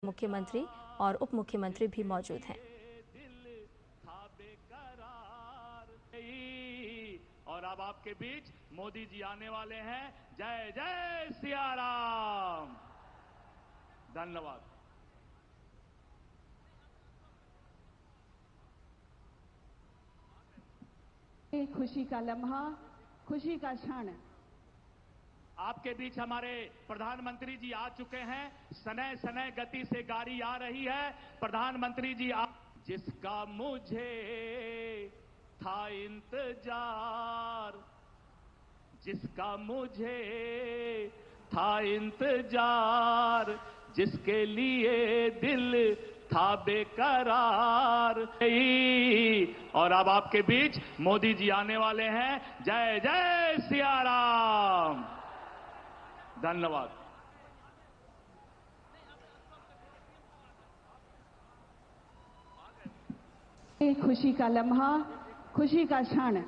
मुख्यमंत्री और उप मुख्यमंत्री भी मौजूद हैं। और अब आपके बीच मोदी जी आने वाले हैं। जय जय सिया राम। धन्यवाद। खुशी का लम्हा, खुशी का क्षण। आपके बीच हमारे प्रधानमंत्री जी आ चुके हैं। सनय सनय गति से गाड़ी आ रही है। प्रधानमंत्री जी जिसका मुझे था इंतजार, जिसका मुझे था इंतजार, जिसके लिए दिल था बेकरार। और अब आपके बीच मोदी जी आने वाले हैं। जय जय सिया राम। धन्यवाद। खुशी का लम्हा, खुशी का क्षण।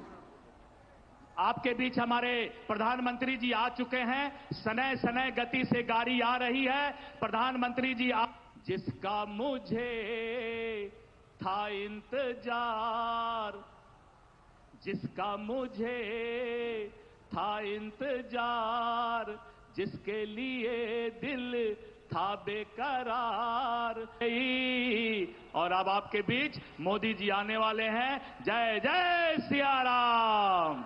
आपके बीच हमारे प्रधानमंत्री जी आ चुके हैं। सनय सनय गति से गाड़ी आ रही है। प्रधानमंत्री जी जिसका मुझे था इंतजार, जिसका मुझे था इंतजार, जिसके लिए दिल था बेकरार। और अब आपके बीच मोदी जी आने वाले हैं। जय जय सिया राम।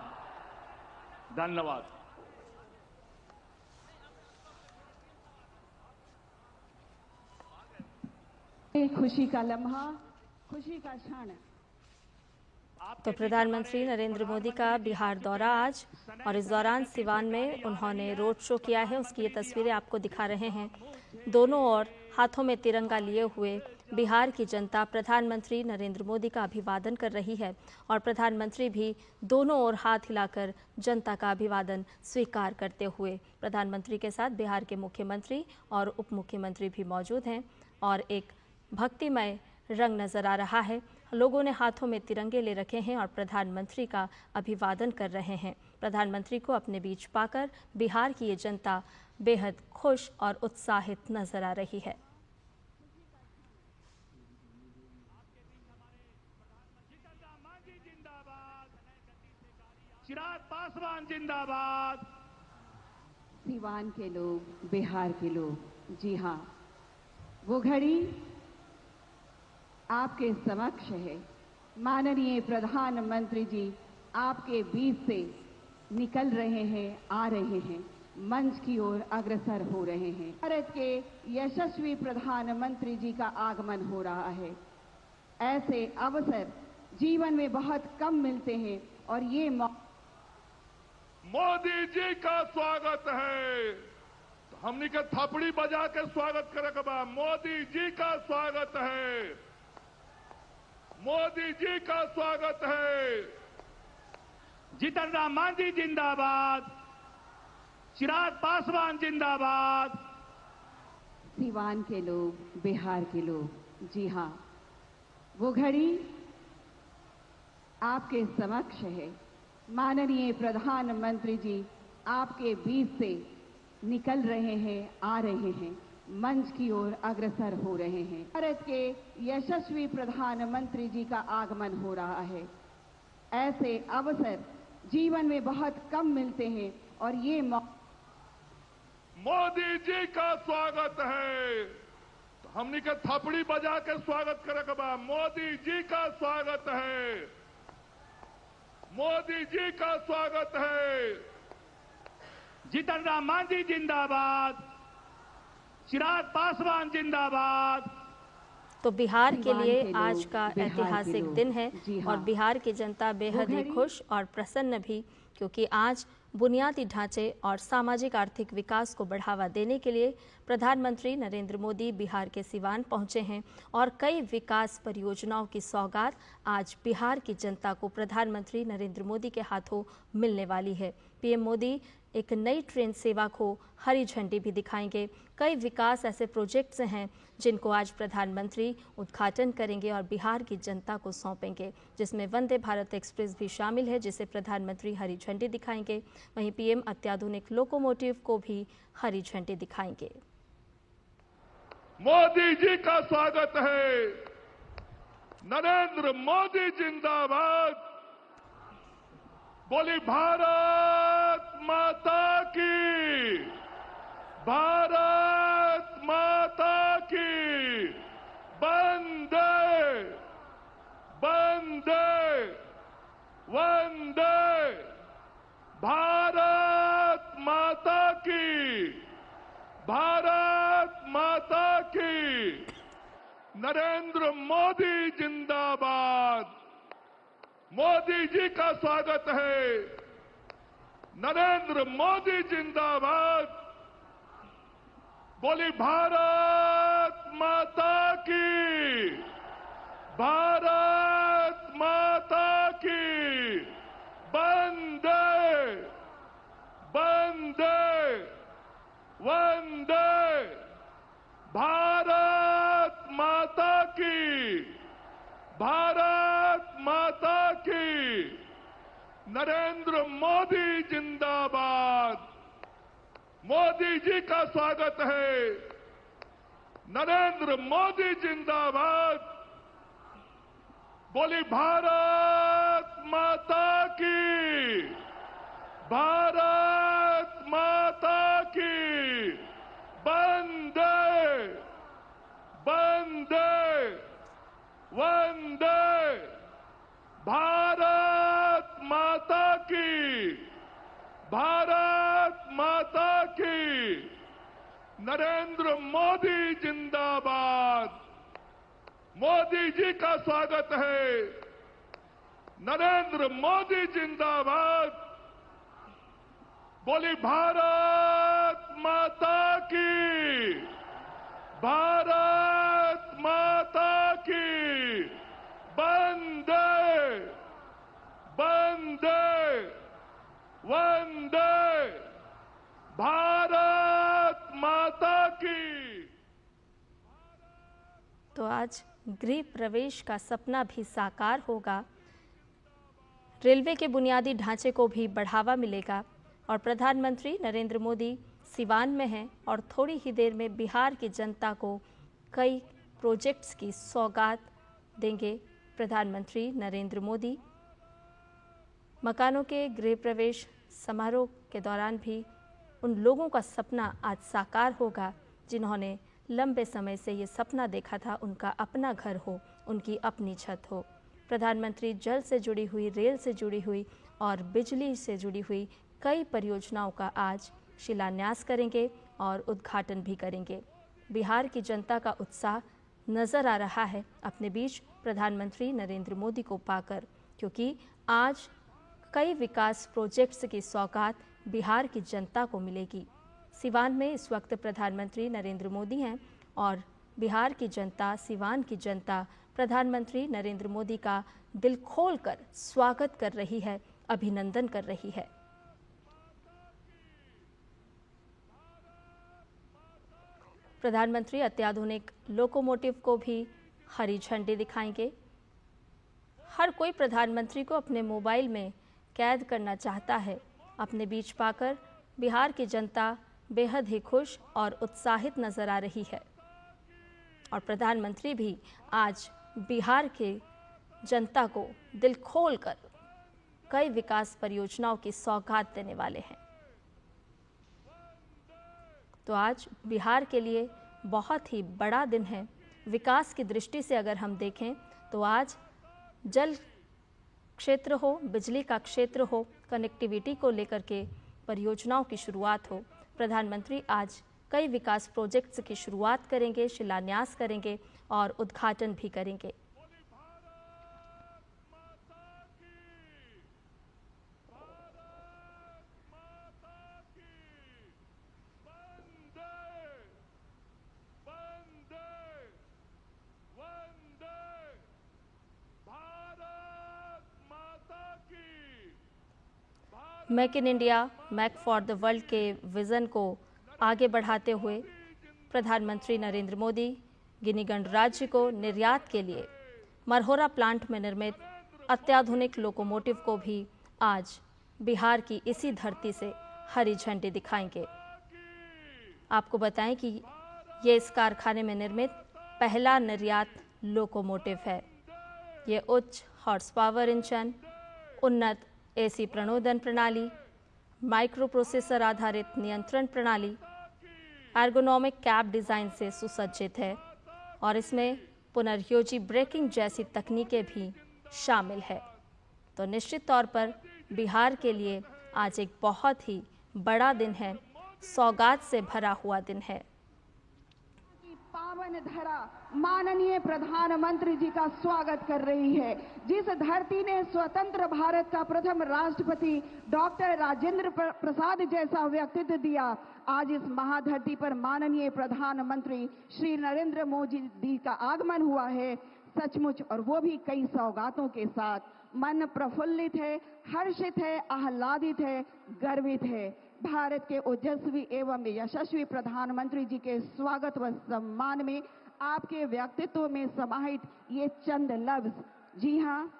धन्यवाद। खुशी का लम्हा, खुशी का क्षण। तो प्रधानमंत्री नरेंद्र मोदी का बिहार दौरा आज, और इस दौरान सिवान में उन्होंने रोड शो किया है। उसकी ये तस्वीरें आपको दिखा रहे हैं। दोनों ओर हाथों में तिरंगा लिए हुए बिहार की जनता प्रधानमंत्री नरेंद्र मोदी का अभिवादन कर रही है, और प्रधानमंत्री भी दोनों ओर हाथ हिलाकर जनता का अभिवादन स्वीकार करते हुए। प्रधानमंत्री के साथ बिहार के मुख्यमंत्री और उप मुख्यमंत्री भी मौजूद हैं, और एक भक्तिमय रंग नजर आ रहा है। लोगों ने हाथों में तिरंगे ले रखे हैं और प्रधानमंत्री का अभिवादन कर रहे हैं। प्रधानमंत्री को अपने बीच पाकर बिहार की ये जनता बेहद खुश और उत्साहित नजर आ रही है। चिराग पासवान जिंदाबाद। सिवान के लोग, बिहार के लोग, जी हाँ, वो घड़ी आपके समक्ष है। माननीय प्रधानमंत्री जी आपके बीच से निकल रहे हैं, आ रहे हैं, मंच की ओर अग्रसर हो रहे हैं। भारत के यशस्वी प्रधानमंत्री जी का आगमन हो रहा है। ऐसे अवसर जीवन में बहुत कम मिलते हैं, और ये मोदी जी का स्वागत है। तो हमने के थपड़ी बजा के स्वागत करे बा। मोदी जी का स्वागत है, मोदी जी का स्वागत है। जीतन राम मांझी जिंदाबाद। चिराग पासवान जिंदाबाद। सिवान के लोग, बिहार के लोग, जी हाँ, वो घड़ी आपके समक्ष है। माननीय प्रधानमंत्री जी आपके बीच से निकल रहे हैं, आ रहे हैं, मंच की ओर अग्रसर हो रहे हैं। भारत के यशस्वी प्रधानमंत्री जी का आगमन हो रहा है। ऐसे अवसर जीवन में बहुत कम मिलते हैं, और ये मोदी जी का स्वागत है। तो हमने के थपड़ी बजा के स्वागत करे बा। मोदी जी का स्वागत है, मोदी जी का स्वागत है। जीतन राम मांझी जिंदाबाद। चिराग पासवान जिंदाबाद। तो बिहार के लिए आज का ऐतिहासिक दिन है, और बिहार की जनता बेहद ही खुश और प्रसन्न भी, क्योंकि आज बुनियादी ढांचे और सामाजिक आर्थिक विकास को बढ़ावा देने के लिए प्रधानमंत्री नरेंद्र मोदी बिहार के सिवान पहुंचे हैं, और कई विकास परियोजनाओं की सौगात आज बिहार की जनता को प्रधानमंत्री नरेंद्र मोदी के हाथों मिलने वाली है। पीएम मोदी एक नई ट्रेन सेवा को हरी झंडी भी दिखाएंगे। कई विकास ऐसे प्रोजेक्ट्स हैं जिनको आज प्रधानमंत्री उद्घाटन करेंगे और बिहार की जनता को सौंपेंगे, जिसमें वंदे भारत एक्सप्रेस भी शामिल है, जिसे प्रधानमंत्री हरी झंडी दिखाएंगे। वहीं पीएम अत्याधुनिक लोकोमोटिव को भी हरी झंडी दिखाएंगे। मोदी जी का स्वागत है। नरेंद्र मोदी जिंदाबाद। बोली भारत माता की, भारत माता की। वंदे वंदे वंदे भारत माता की, भारत माता की। नरेंद्र मोदी जिंदाबाद। मोदी जी का स्वागत है। नरेंद्र मोदी जिंदाबाद। बोली भारत माता की, भारत माता की। वंदे वंदे वंदे भारत माता की, भारत माता की। नरेंद्र मोदी जिंदाबाद। मोदी जी का स्वागत है। नरेंद्र मोदी जिंदाबाद। बोली भारत माता की, भारत माता की। वंदे वंदे वंदे भारत माता की, भारत माता की। नरेंद्र मोदी जिंदाबाद। मोदी जी का स्वागत है। नरेंद्र मोदी जिंदाबाद। बोली भारत माता की, भारत माता की। वंदे वंदे वंदे भारत माता की। तो आज गृह प्रवेश का सपना भी साकार होगा, रेलवे के बुनियादी ढांचे को भी बढ़ावा मिलेगा और प्रधानमंत्री नरेंद्र मोदी सिवान में हैं और थोड़ी ही देर में बिहार की जनता को कई प्रोजेक्ट्स की सौगात देंगे प्रधानमंत्री नरेंद्र मोदी। मकानों के गृह प्रवेश समारोह के दौरान भी उन लोगों का सपना आज साकार होगा जिन्होंने लंबे समय से ये सपना देखा था उनका अपना घर हो, उनकी अपनी छत हो। प्रधानमंत्री जल से जुड़ी हुई, रेल से जुड़ी हुई और बिजली से जुड़ी हुई कई परियोजनाओं का आज शिलान्यास करेंगे और उद्घाटन भी करेंगे। बिहार की जनता का उत्साह नज़र आ रहा है अपने बीच प्रधानमंत्री नरेंद्र मोदी को पाकर, क्योंकि आज कई विकास प्रोजेक्ट्स की सौगात बिहार की जनता को मिलेगी। सिवान में इस वक्त प्रधानमंत्री नरेंद्र मोदी हैं और बिहार की जनता, सिवान की जनता प्रधानमंत्री नरेंद्र मोदी का दिल खोलकर स्वागत कर रही है, अभिनंदन कर रही है। प्रधानमंत्री अत्याधुनिक लोकोमोटिव को भी हरी झंडी दिखाएंगे। हर कोई प्रधानमंत्री को अपने मोबाइल में कैद करना चाहता है। अपने बीच पाकर बिहार की जनता बेहद ही खुश और उत्साहित नजर आ रही है और प्रधानमंत्री भी आज बिहार के जनता को दिल खोलकर कई विकास परियोजनाओं की सौगात देने वाले हैं। तो आज बिहार के लिए बहुत ही बड़ा दिन है। विकास की दृष्टि से अगर हम देखें तो आज जल क्षेत्र हो, बिजली का क्षेत्र हो, कनेक्टिविटी को लेकर के परियोजनाओं की शुरुआत हो। प्रधानमंत्री आज कई विकास प्रोजेक्ट्स की शुरुआत करेंगे, शिलान्यास करेंगे और उद्घाटन भी करेंगे। Make in India, make for the world के विज़न को आगे बढ़ाते हुए प्रधानमंत्री नरेंद्र मोदी गिनी गणराज्य को निर्यात के लिए मरहोरा प्लांट में निर्मित अत्याधुनिक लोकोमोटिव को भी आज बिहार की इसी धरती से हरी झंडी दिखाएंगे। आपको बताएं कि ये इस कारखाने में निर्मित पहला निर्यात लोकोमोटिव है। ये उच्च हॉर्स पावर इंजन, उन्नत एसी प्रणोदन प्रणाली, माइक्रो प्रोसेसर आधारित नियंत्रण प्रणाली, एर्गोनॉमिक कैब डिज़ाइन से सुसज्जित है और इसमें पुनर्योजी ब्रेकिंग जैसी तकनीकें भी शामिल है। तो निश्चित तौर पर बिहार के लिए आज एक बहुत ही बड़ा दिन है, सौगात से भरा हुआ दिन है। पावन धरा माननीय प्रधानमंत्री जी का स्वागत कर रही है। जिस धरती ने स्वतंत्र भारत का प्रथम राष्ट्रपति डॉक्टर राजेंद्र प्रसाद जैसा व्यक्तित्व दिया, आज इस महाधरती पर माननीय प्रधानमंत्री श्री नरेंद्र मोदी जी का आगमन हुआ है। सचमुच, और वो भी कई सौगातों के साथ। मन प्रफुल्लित है, हर्षित है, आह्लादित है, गर्वित है। भारत के ओजस्वी एवं यशस्वी प्रधानमंत्री जी के स्वागत व सम्मान में आपके व्यक्तित्व में समाहित ये चंद लफ्ज, जी हाँ,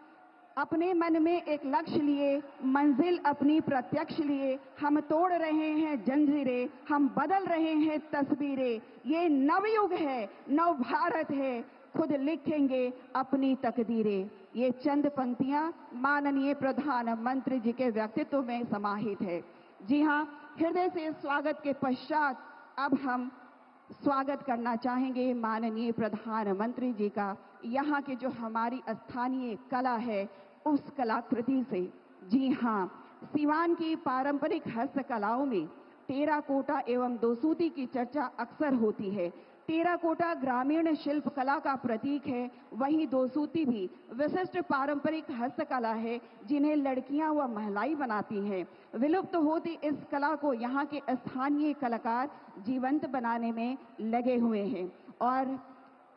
अपने मन में एक लक्ष्य लिए, मंजिल अपनी प्रत्यक्ष लिए, हम तोड़ रहे हैं जंजीरें, हम बदल रहे हैं तस्वीरें। ये नवयुग है, नव भारत है, खुद लिखेंगे अपनी तकदीरें। ये चंद पंक्तियां माननीय प्रधानमंत्री जी के व्यक्तित्व में समाहित है। जी हाँ, हृदय से स्वागत के पश्चात अब हम स्वागत करना चाहेंगे माननीय प्रधानमंत्री जी का यहाँ की जो हमारी स्थानीय कला है उस कलाकृति से। जी हाँ, सिवान की पारंपरिक हस्तकलाओं में टेराकोटा एवं दोसूती की चर्चा अक्सर होती है। टेराकोटा ग्रामीण शिल्प कला का प्रतीक है, वहीं दोसूती भी विशिष्ट पारंपरिक हस्तकला है जिन्हें लड़कियां व महिलाएं बनाती हैं। विलुप्त होती इस कला को यहाँ के स्थानीय कलाकार जीवंत बनाने में लगे हुए हैं और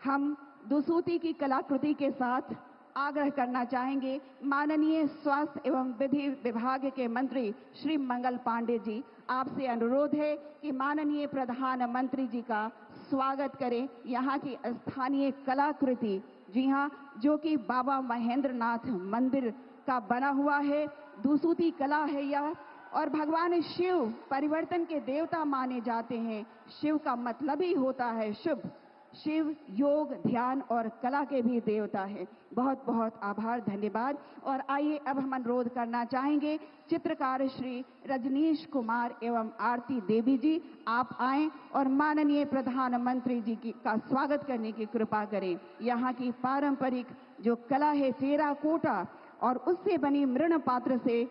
हम दोसूती की कलाकृति के साथ आग्रह करना चाहेंगे माननीय स्वास्थ्य एवं विधि विभाग के मंत्री श्री मंगल पांडे जी, आपसे अनुरोध है कि माननीय प्रधानमंत्री जी का स्वागत करें। यहाँ की स्थानीय कलाकृति, जी हाँ, जो कि बाबा महेंद्रनाथ मंदिर का बना हुआ है, दोसूती कला है यह, और भगवान शिव परिवर्तन के देवता माने जाते हैं। शिव का मतलब ही होता है शुभ। शिव योग, ध्यान और कला के भी देवता है। बहुत बहुत आभार, धन्यवाद। और आइए अब हम अनुरोध करना चाहेंगे चित्रकार श्री रजनीश कुमार एवं आरती देवी जी, आप आएं और माननीय प्रधानमंत्री जी का स्वागत करने की कृपा करें। यहाँ की पारंपरिक जो कला है टेराकोटा और उससे बनी मृण पात्र से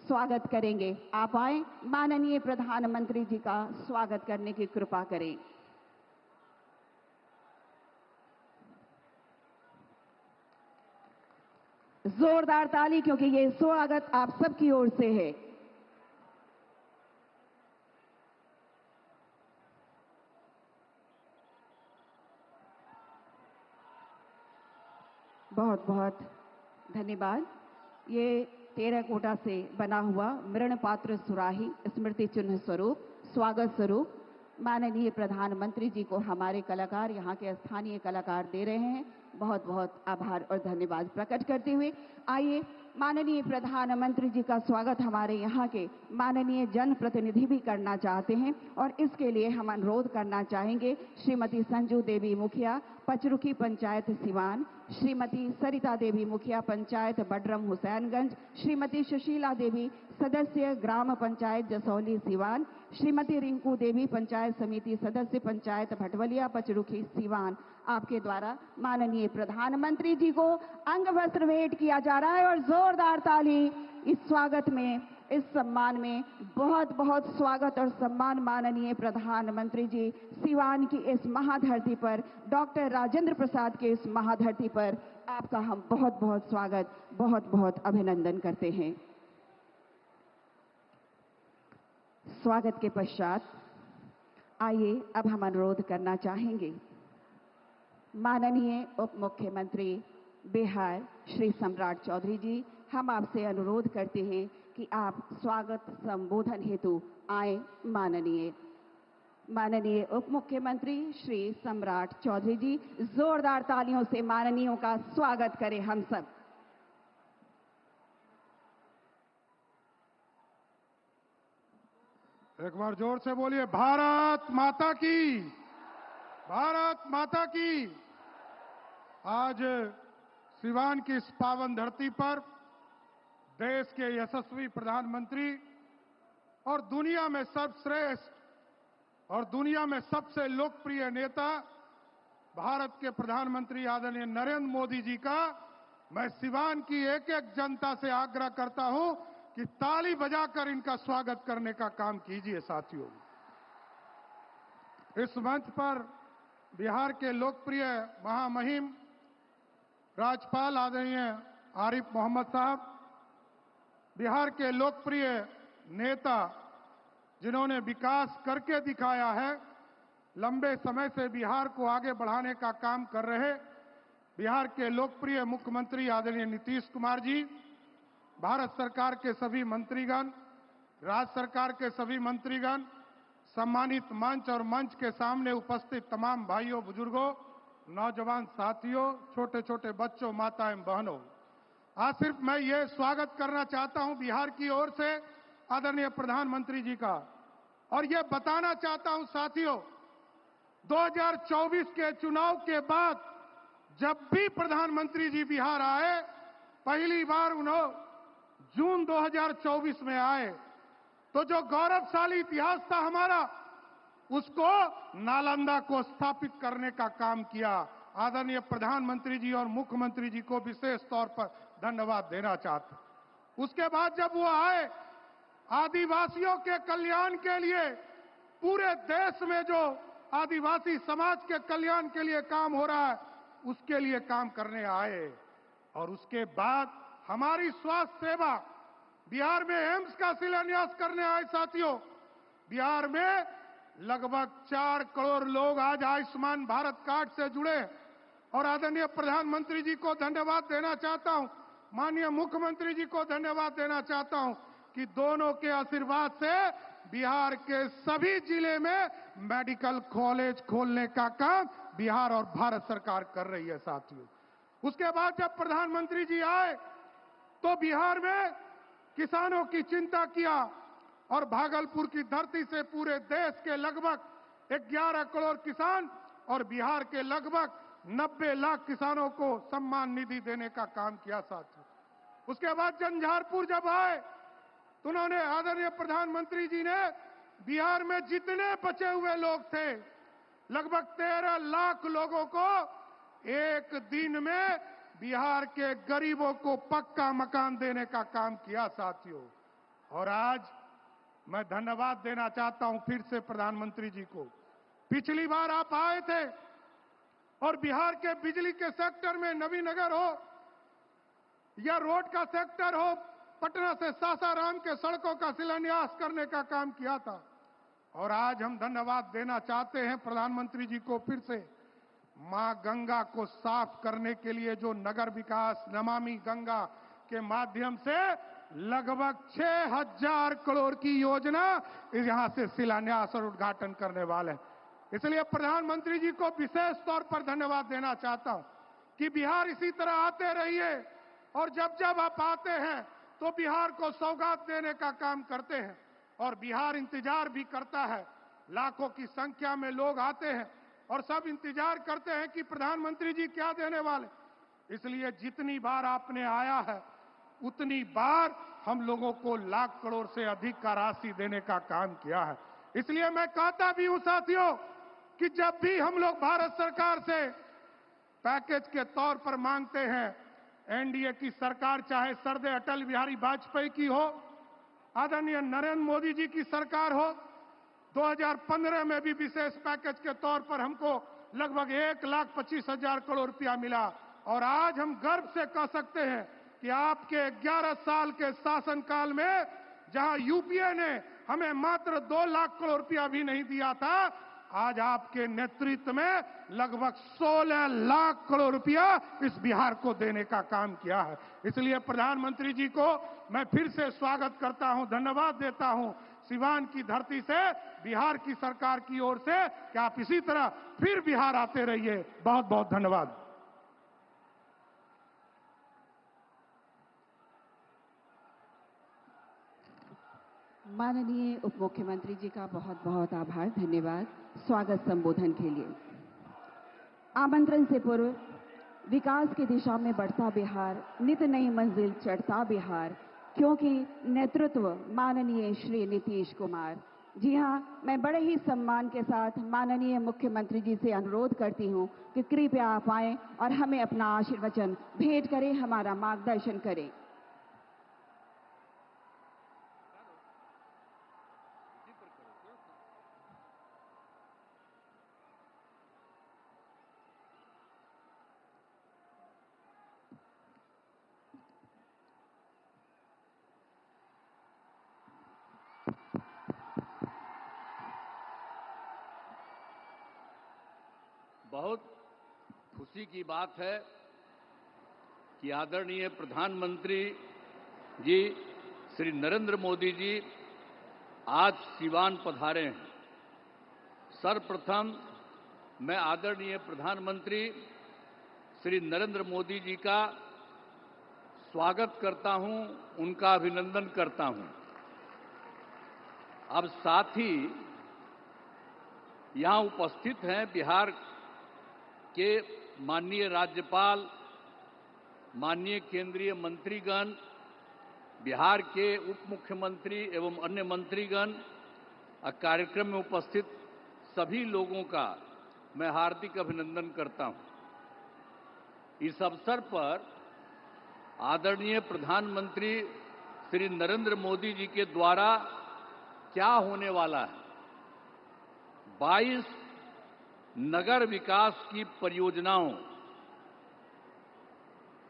स्वागत करेंगे। आप आएं, माननीय प्रधानमंत्री जी का स्वागत करने की कृपा करें। जोरदार ताली, क्योंकि ये स्वागत आप सबकी ओर से है। बहुत बहुत धन्यवाद। ये टेराकोटा से बना हुआ मृण पात्र सुराही स्मृति चिन्ह स्वरूप स्वागत स्वरूप माननीय प्रधानमंत्री जी को हमारे कलाकार, यहाँ के स्थानीय कलाकार दे रहे हैं। बहुत बहुत आभार और धन्यवाद प्रकट करते हुए आइए माननीय प्रधानमंत्री जी का स्वागत हमारे यहाँ के माननीय जनप्रतिनिधि भी करना चाहते हैं और इसके लिए हम अनुरोध करना चाहेंगे श्रीमती संजू देवी मुखिया, पचरुखी पंचायत सिवान, श्रीमती सरिता देवी मुखिया, पंचायत बडरम हुसैनगंज, श्रीमती सुशीला देवी, सदस्य ग्राम पंचायत जसौली सिवान, श्रीमती रिंकू देवी, पंचायत समिति सदस्य, पंचायत भटवलिया, पचरुखी सिवान। आपके द्वारा माननीय प्रधानमंत्री जी को अंग वस्त्र भेंट किया जा रहा है और जोरदार ताली इस स्वागत में, इस सम्मान में। बहुत बहुत स्वागत और सम्मान माननीय प्रधानमंत्री जी, सिवान की इस महाधरती पर, डॉक्टर राजेंद्र प्रसाद के इस महाधरती पर आपका हम बहुत बहुत स्वागत, बहुत बहुत अभिनंदन करते हैं। स्वागत के पश्चात आइए अब हम अनुरोध करना चाहेंगे माननीय उप मुख्यमंत्री बिहार श्री सम्राट चौधरी जी, हम आपसे अनुरोध करते हैं कि आप स्वागत संबोधन हेतु आए। माननीय उप मुख्यमंत्री श्री सम्राट चौधरी जी, जोरदार तालियों से माननीयों का स्वागत करें हम सब। एक बार जोर से बोलिए, भारत माता की। भारत माता की। आज सिवान की इस पावन धरती पर देश के यशस्वी प्रधानमंत्री और दुनिया में सर्वश्रेष्ठ और दुनिया में सबसे लोकप्रिय नेता भारत के प्रधानमंत्री आदरणीय नरेंद्र मोदी जी का मैं सिवान की एक एक जनता से आग्रह करता हूं कि ताली बजाकर इनका स्वागत करने का काम कीजिए। साथियों, इस मंच पर बिहार के लोकप्रिय महामहिम राज्यपाल आदरणीय आरिफ मोहम्मद साहब, बिहार के लोकप्रिय नेता जिन्होंने विकास करके दिखाया है, लंबे समय से बिहार को आगे बढ़ाने का काम कर रहे बिहार के लोकप्रिय मुख्यमंत्री आदरणीय नीतीश कुमार जी, भारत सरकार के सभी मंत्रीगण, राज्य सरकार के सभी मंत्रीगण, सम्मानित मंच और मंच के सामने उपस्थित तमाम भाइयों बुजुर्गों, नौजवान साथियों, छोटे छोटे बच्चों, माताएं एवं बहनों, आज सिर्फ मैं ये स्वागत करना चाहता हूं बिहार की ओर से आदरणीय प्रधानमंत्री जी का, और ये बताना चाहता हूं साथियों, 2024 के चुनाव के बाद जब भी प्रधानमंत्री जी बिहार आए, पहली बार उन्होंने जून 2024 में आए, तो जो गौरवशाली इतिहास था हमारा, उसको नालंदा को स्थापित करने का काम किया। आदरणीय प्रधानमंत्री जी और मुख्यमंत्री जी को विशेष तौर पर धन्यवाद देना चाहते। उसके बाद जब वो आए, आदिवासियों के कल्याण के लिए, पूरे देश में जो आदिवासी समाज के कल्याण के लिए काम हो रहा है, उसके लिए काम करने आए। और उसके बाद हमारी स्वास्थ्य सेवा, बिहार में एम्स का शिलान्यास करने आए। साथियों, बिहार में लगभग 4 करोड़ लोग आज आयुष्मान भारत कार्ड से जुड़े, और आदरणीय प्रधानमंत्री जी को धन्यवाद देना चाहता हूं, माननीय मुख्यमंत्री जी को धन्यवाद देना चाहता हूं कि दोनों के आशीर्वाद से बिहार के सभी जिले में मेडिकल कॉलेज खोलने का काम बिहार और भारत सरकार कर रही है। साथियों, उसके बाद जब प्रधानमंत्री जी आए तो बिहार में किसानों की चिंता किया, और भागलपुर की धरती से पूरे देश के लगभग 11 करोड़ किसान और बिहार के लगभग 90 लाख किसानों को सम्मान निधि देने का काम किया। साथियों, उसके बाद झंझारपुर जब आए तो उन्होंने, आदरणीय प्रधानमंत्री जी ने बिहार में जितने बचे हुए लोग थे, लगभग 13 लाख लोगों को एक दिन में बिहार के गरीबों को पक्का मकान देने का काम किया। साथियों, और आज मैं धन्यवाद देना चाहता हूं फिर से प्रधानमंत्री जी को। पिछली बार आप आए थे और बिहार के बिजली के सेक्टर में नवीनगर हो या रोड का सेक्टर हो, पटना से सासाराम के सड़कों का शिलान्यास करने का काम किया था। और आज हम धन्यवाद देना चाहते हैं प्रधानमंत्री जी को फिर से, मां गंगा को साफ करने के लिए जो नगर विकास नमामि गंगा के माध्यम से लगभग 6000 करोड़ की योजना यहां से शिलान्यास और उद्घाटन करने वाले हैं। इसलिए प्रधानमंत्री जी को विशेष तौर पर धन्यवाद देना चाहता हूं कि बिहार इसी तरह आते रहिए, और जब जब आप आते हैं तो बिहार को सौगात देने का काम करते हैं, और बिहार इंतजार भी करता है। लाखों की संख्या में लोग आते हैं और सब इंतजार करते हैं कि प्रधानमंत्री जी क्या देने वाले। इसलिए जितनी बार आपने आया है, उतनी बार हम लोगों को लाख करोड़ से अधिक का राशि देने का काम किया है। इसलिए मैं कहता भी हूं साथियों कि जब भी हम लोग भारत सरकार से पैकेज के तौर पर मांगते हैं, एनडीए की सरकार चाहे सरदे अटल बिहारी वाजपेयी की हो, आदरणीय नरेंद्र मोदी जी की सरकार हो, 2015 में भी विशेष पैकेज के तौर पर हमको लगभग 1,25,000 करोड़ रुपया मिला, और आज हम गर्व से कह सकते हैं कि आपके 11 साल के शासनकाल में जहां यूपीए ने हमें मात्र 2 लाख करोड़ रुपया भी नहीं दिया था, आज आपके नेतृत्व में लगभग 16 लाख करोड़ रुपया इस बिहार को देने का काम किया है। इसलिए प्रधानमंत्री जी को मैं फिर से स्वागत करता हूं, धन्यवाद देता हूं सिवान की धरती से, बिहार की सरकार की ओर से, कि आप इसी तरह फिर बिहार आते रहिए। बहुत बहुत धन्यवाद। माननीय उप मुख्यमंत्री जी का बहुत बहुत आभार, धन्यवाद स्वागत संबोधन के लिए। आमंत्रण से पूर्व विकास की दिशा में बढ़ता बिहार, नित नई मंजिल चढ़ता बिहार, क्योंकि नेतृत्व माननीय श्री नीतीश कुमार। जी हाँ, मैं बड़े ही सम्मान के साथ माननीय मुख्यमंत्री जी से अनुरोध करती हूँ कि कृपया आप आएं और हमें अपना आशीर्वचन भेंट करें, हमारा मार्गदर्शन करें। बहुत खुशी की बात है कि आदरणीय प्रधानमंत्री जी श्री नरेंद्र मोदी जी आज सिवान पधारे हैं। सर्वप्रथम मैं आदरणीय प्रधानमंत्री श्री नरेंद्र मोदी जी का स्वागत करता हूं, उनका अभिनंदन करता हूं। अब साथ ही यहां उपस्थित हैं बिहार के माननीय राज्यपाल, माननीय केंद्रीय मंत्रीगण, बिहार के उप मुख्यमंत्री एवं अन्य मंत्रीगण, कार्यक्रम में उपस्थित सभी लोगों का मैं हार्दिक अभिनंदन करता हूं। इस अवसर पर आदरणीय प्रधानमंत्री श्री नरेंद्र मोदी जी के द्वारा क्या होने वाला है, 22 नगर विकास की परियोजनाओं,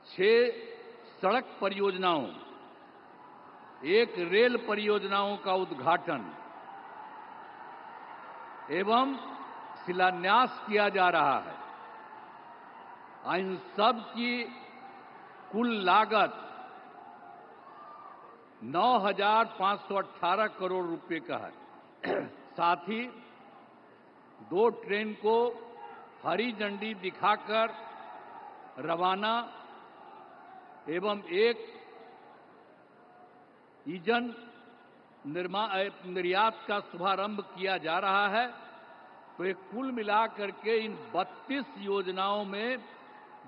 6 सड़क परियोजनाओं, 1 रेल परियोजनाओं का उद्घाटन एवं शिलान्यास किया जा रहा है। इन सब की कुल लागत 9,518 करोड़ रुपए का है। साथ ही 2 ट्रेन को हरी झंडी दिखाकर रवाना एवं 1 ईंधन निर्यात का शुभारंभ किया जा रहा है। तो एक कुल मिलाकर के इन 32 योजनाओं में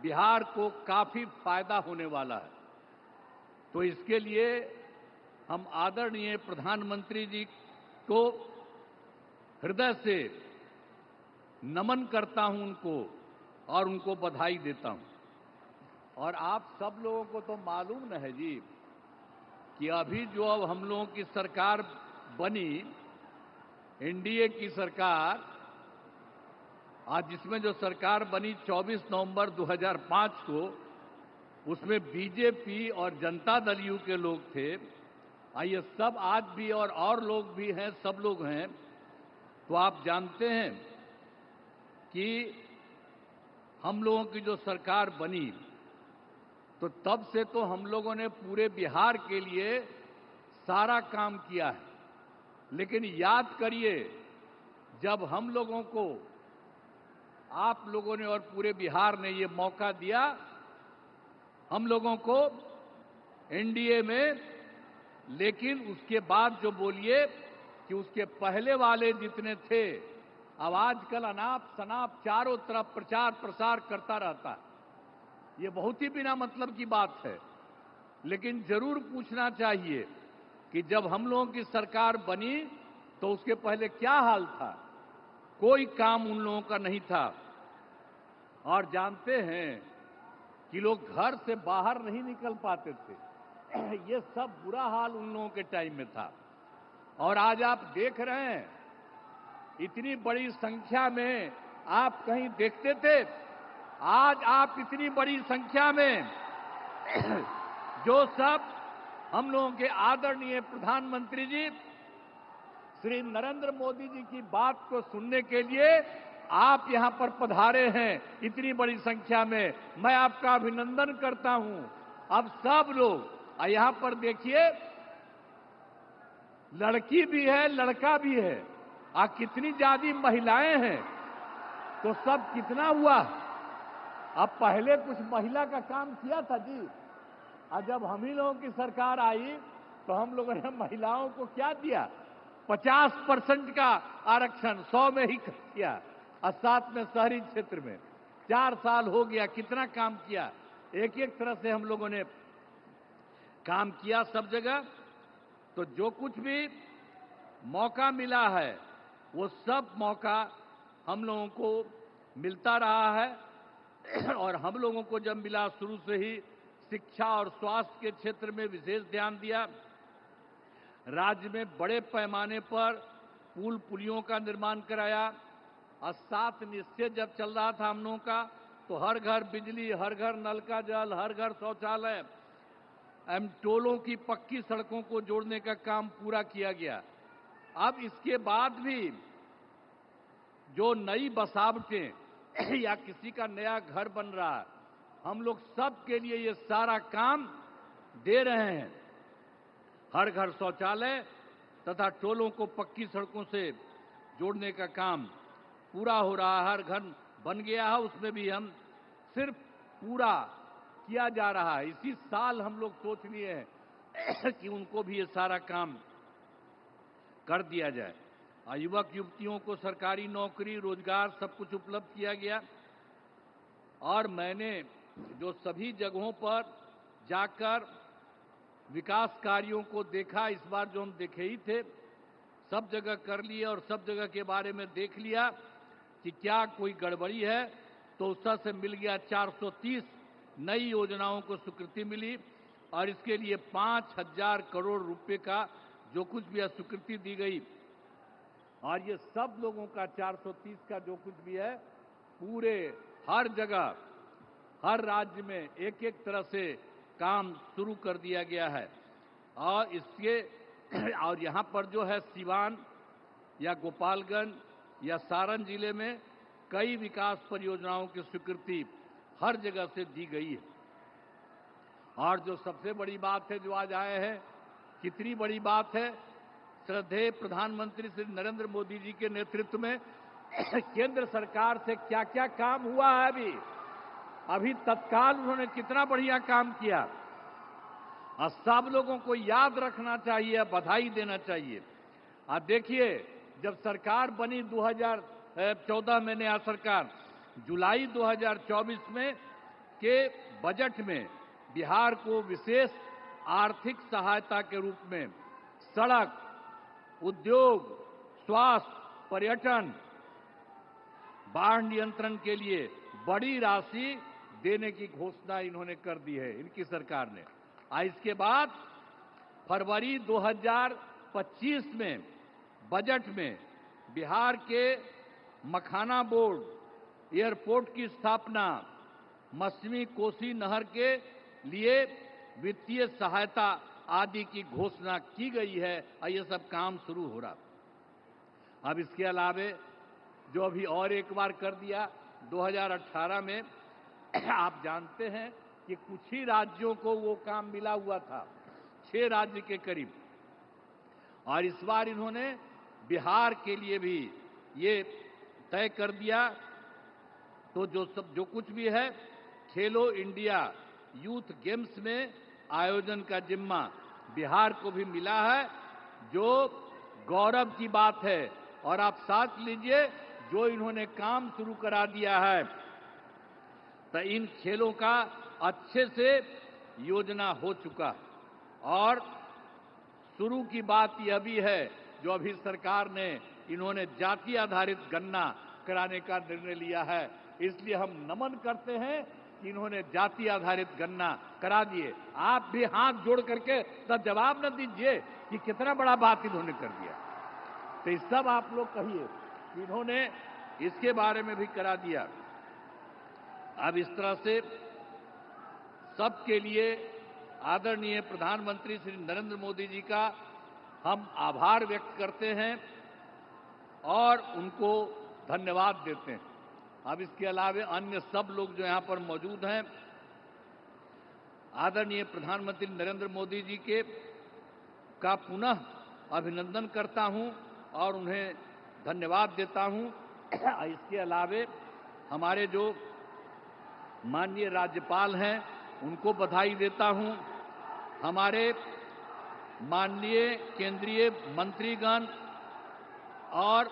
बिहार को काफी फायदा होने वाला है। तो इसके लिए हम आदरणीय प्रधानमंत्री जी को हृदय से नमन करता हूं उनको और उनको बधाई देता हूं। और आप सब लोगों को तो मालूम न है जी कि अभी जो अब हम लोगों की सरकार बनी, एनडीए की सरकार, आज जिसमें जो सरकार बनी 24 नवंबर 2005 को, उसमें बीजेपी और जनता दल यू के लोग थे। ये सब आज भी और लोग भी हैं, सब लोग हैं। तो आप जानते हैं कि हम लोगों की जो सरकार बनी तो तब से तो हम लोगों ने पूरे बिहार के लिए सारा काम किया है। लेकिन याद करिए, जब हम लोगों को, आप लोगों ने और पूरे बिहार ने ये मौका दिया, हम लोगों को एनडीए में, लेकिन उसके बाद जो बोलिए कि उसके पहले वाले जितने थे, अब आजकल अनाप शनाप चारों तरफ प्रचार प्रसार करता रहता है। ये बहुत ही बिना मतलब की बात है। लेकिन जरूर पूछना चाहिए कि जब हम लोगों की सरकार बनी तो उसके पहले क्या हाल था। कोई काम उन लोगों का नहीं था। और जानते हैं कि लोग घर से बाहर नहीं निकल पाते थे। ये सब बुरा हाल उन लोगों के टाइम में था। और आज आप देख रहे हैं, इतनी बड़ी संख्या में आप कहीं देखते थे? आज आप इतनी बड़ी संख्या में जो सब हम लोगों के आदरणीय प्रधानमंत्री जी श्री नरेंद्र मोदी जी की बात को सुनने के लिए आप यहां पर पधारे हैं, इतनी बड़ी संख्या में, मैं आपका अभिनंदन करता हूं। अब सब लोग यहां पर देखिए, लड़की भी है, लड़का भी है, कितनी ज्यादा महिलाएं हैं, तो सब कितना हुआ। अब पहले कुछ महिला का काम किया था जी, और जब हम ही लोगों की सरकार आई तो हम लोगों ने महिलाओं को क्या दिया, 50% का आरक्षण 100 में ही किया, और साथ में शहरी क्षेत्र में। 4 साल हो गया, कितना काम किया, एक एक तरह से हम लोगों ने काम किया सब जगह। तो जो कुछ भी मौका मिला है वो सब मौका हम लोगों को मिलता रहा है। और हम लोगों को जब मिला, शुरू से ही शिक्षा और स्वास्थ्य के क्षेत्र में विशेष ध्यान दिया। राज्य में बड़े पैमाने पर पुल पुलियों का निर्माण कराया। और 7 निश्चय जब चल रहा था हम लोगों का, तो हर घर बिजली, हर घर नल का जल, हर घर शौचालय, टोलों की पक्की सड़कों को जोड़ने का काम पूरा किया गया। अब इसके बाद भी जो नई बसावटें या किसी का नया घर बन रहा है, हम लोग सब के लिए ये सारा काम दे रहे हैं। हर घर शौचालय तथा टोलों को पक्की सड़कों से जोड़ने का काम पूरा हो रहा है। हर घर बन गया है, उसमें भी हम सिर्फ पूरा किया जा रहा है। इसी साल हम लोग सोच लिए हैं कि उनको भी ये सारा काम कर दिया जाए। युवक युवतियों को सरकारी नौकरी, रोजगार सब कुछ उपलब्ध किया गया। और मैंने जो सभी जगहों पर जाकर विकास कार्यों को देखा, इस बार जो हम देखे ही थे, सब जगह कर लिए और सब जगह के बारे में देख लिया कि क्या कोई गड़बड़ी है। तो उससे से मिल गया 430 नई योजनाओं को स्वीकृति मिली। और इसके लिए 5,000 करोड़ रुपए का जो कुछ भी स्वीकृति दी गई। और ये सब लोगों का 430 का जो कुछ भी है, पूरे हर जगह, हर राज्य में एक एक तरह से काम शुरू कर दिया गया है। और इसके और यहाँ पर जो है सिवान या गोपालगंज या सारण जिले में कई विकास परियोजनाओं की स्वीकृति हर जगह से दी गई है। और जो सबसे बड़ी बात है जो आज आए हैं, कितनी बड़ी बात है, श्रद्धेय प्रधानमंत्री श्री नरेंद्र मोदी जी के नेतृत्व में केंद्र सरकार से क्या क्या काम हुआ है। अभी तत्काल उन्होंने कितना बढ़िया काम किया। और सब लोगों को याद रखना चाहिए, बधाई देना चाहिए। आप देखिए, जब सरकार बनी 2014 में, नया सरकार, जुलाई 2024 में के बजट में बिहार को विशेष आर्थिक सहायता के रूप में सड़क, उद्योग, स्वास्थ्य, पर्यटन, बाढ़ नियंत्रण के लिए बड़ी राशि देने की घोषणा इन्होंने कर दी है, इनकी सरकार ने। इसके बाद फरवरी 2025 में बजट में बिहार के मखाना बोर्ड, एयरपोर्ट की स्थापना, पश्चिमी कोसी नहर के लिए वित्तीय सहायता आदि की घोषणा की गई है। और ये सब काम शुरू हो रहा। अब इसके अलावे जो अभी और एक बार कर दिया 2018 में, आप जानते हैं कि कुछ ही राज्यों को वो काम मिला हुआ था, 6 राज्य के करीब। और इस बार इन्होंने बिहार के लिए भी ये तय कर दिया। तो जो कुछ भी है, खेलो इंडिया यूथ गेम्स में आयोजन का जिम्मा बिहार को भी मिला है, जो गौरव की बात है। और आप साथ लीजिए, जो इन्होंने काम शुरू करा दिया है, तो इन खेलों का अच्छे से योजना हो चुका। और शुरू की बात यह भी है, जो अभी सरकार ने, इन्होंने जाति आधारित गणना कराने का निर्णय लिया है। इसलिए हम नमन करते हैं कि इन्होंने जाति आधारित गणना करा दिए। आप भी हाथ जोड़ करके तो जवाब न दीजिए कि कितना बड़ा बात इन्होंने कर दिया। तो इस सब आप लोग कहिए, इन्होंने इसके बारे में भी करा दिया। अब इस तरह से सबके लिए आदरणीय प्रधानमंत्री श्री नरेंद्र मोदी जी का हम आभार व्यक्त करते हैं और उनको धन्यवाद देते हैं। अब इसके अलावे अन्य सब लोग जो यहाँ पर मौजूद हैं, आदरणीय प्रधानमंत्री नरेंद्र मोदी जी के का पुनः अभिनंदन करता हूं और उन्हें धन्यवाद देता हूं। इसके अलावे हमारे जो माननीय राज्यपाल हैं, उनको बधाई देता हूं। हमारे माननीय केंद्रीय मंत्रीगण और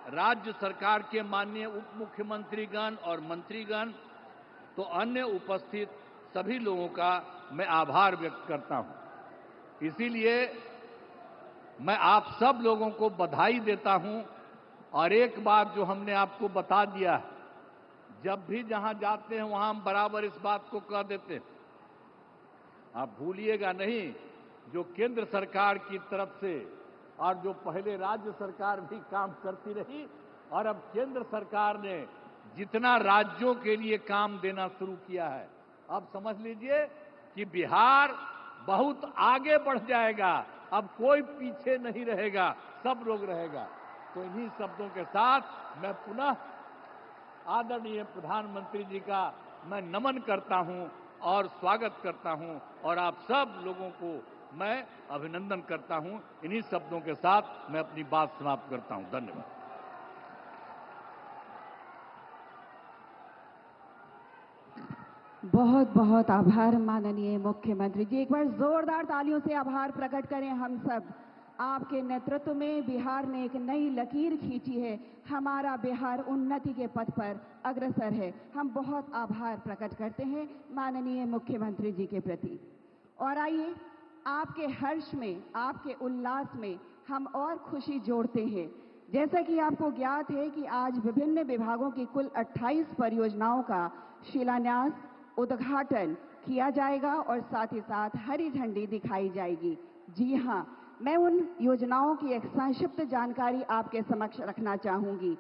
राज्य सरकार के माननीय उप मुख्यमंत्रीगण और मंत्रीगण तो अन्य उपस्थित सभी लोगों का मैं आभार व्यक्त करता हूं। इसीलिए मैं आप सब लोगों को बधाई देता हूं और एक बात जो हमने आपको बता दिया, जब भी जहां जाते हैं वहां हम बराबर इस बात को कह देते हैं, आप भूलिएगा नहीं, जो केंद्र सरकार की तरफ से और जो पहले राज्य सरकार भी काम करती रही और अब केंद्र सरकार ने जितना राज्यों के लिए काम देना शुरू किया है, अब समझ लीजिए कि बिहार बहुत आगे बढ़ जाएगा, अब कोई पीछे नहीं रहेगा, सब लोग रहेगा। तो इन्हीं शब्दों के साथ मैं पुनः आदरणीय प्रधानमंत्री जी का मैं नमन करता हूं और स्वागत करता हूं और आप सब लोगों को मैं अभिनंदन करता हूं। इन्हीं शब्दों के साथ मैं अपनी बात समाप्त करता हूं। धन्यवाद। बहुत बहुत आभार माननीय मुख्यमंत्री जी। एक बार जोरदार तालियों से आभार प्रकट करें हम सब। आपके नेतृत्व में बिहार ने एक नई लकीर खींची है, हमारा बिहार उन्नति के पथ पर अग्रसर है। हम बहुत आभार प्रकट करते हैं माननीय मुख्यमंत्री जी के प्रति। और आइए, आपके हर्ष में, आपके उल्लास में हम और खुशी जोड़ते हैं। जैसा कि आपको ज्ञात है कि आज विभिन्न विभागों की कुल 28 परियोजनाओं का शिलान्यास, उद्घाटन किया जाएगा और साथ ही साथ हरी झंडी दिखाई जाएगी। जी हां, मैं उन योजनाओं की एक संक्षिप्त जानकारी आपके समक्ष रखना चाहूंगी।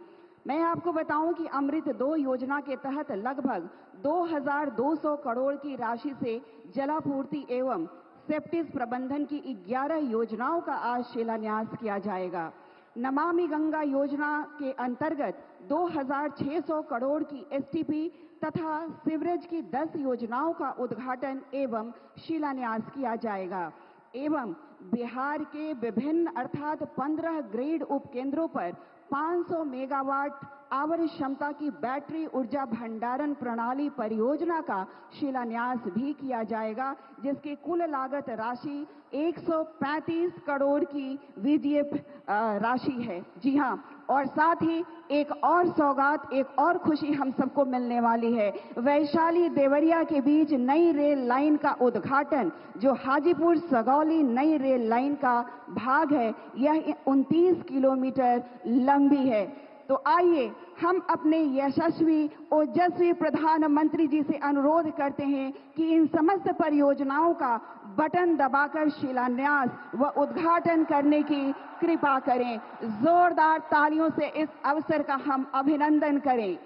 मैं आपको बताऊं कि अमृत 2 योजना के तहत लगभग 2200 करोड़ की राशि से जलापूर्ति एवं सेप्टिस प्रबंधन की 11 योजनाओं का आज शिलान्यास किया जाएगा। नमामि गंगा योजना के अंतर्गत 2600 करोड़ की एसटीपी तथा सीवरेज की 10 योजनाओं का उद्घाटन एवं शिलान्यास किया जाएगा एवं बिहार के विभिन्न अर्थात 15 ग्रिड उपकेंद्रों पर 500 मेगावाट आवर क्षमता की बैटरी ऊर्जा भंडारण प्रणाली परियोजना का शिलान्यास भी किया जाएगा, जिसकी कुल लागत राशि 135 करोड़ की वीजीएफ राशि है। जी हां, और साथ ही एक और सौगात, एक और खुशी हम सबको मिलने वाली है। वैशाली देवरिया के बीच नई रेल लाइन का उद्घाटन, जो हाजीपुर सगौली नई रेल लाइन का भाग है, यह 29 किलोमीटर लंबी है। तो आइए हम अपने यशस्वी ओजस्वी प्रधानमंत्री जी से अनुरोध करते हैं कि इन समस्त परियोजनाओं का बटन दबाकर शिलान्यास व उद्घाटन करने की कृपा करें। जोरदार तालियों से इस अवसर का हम अभिनंदन करें।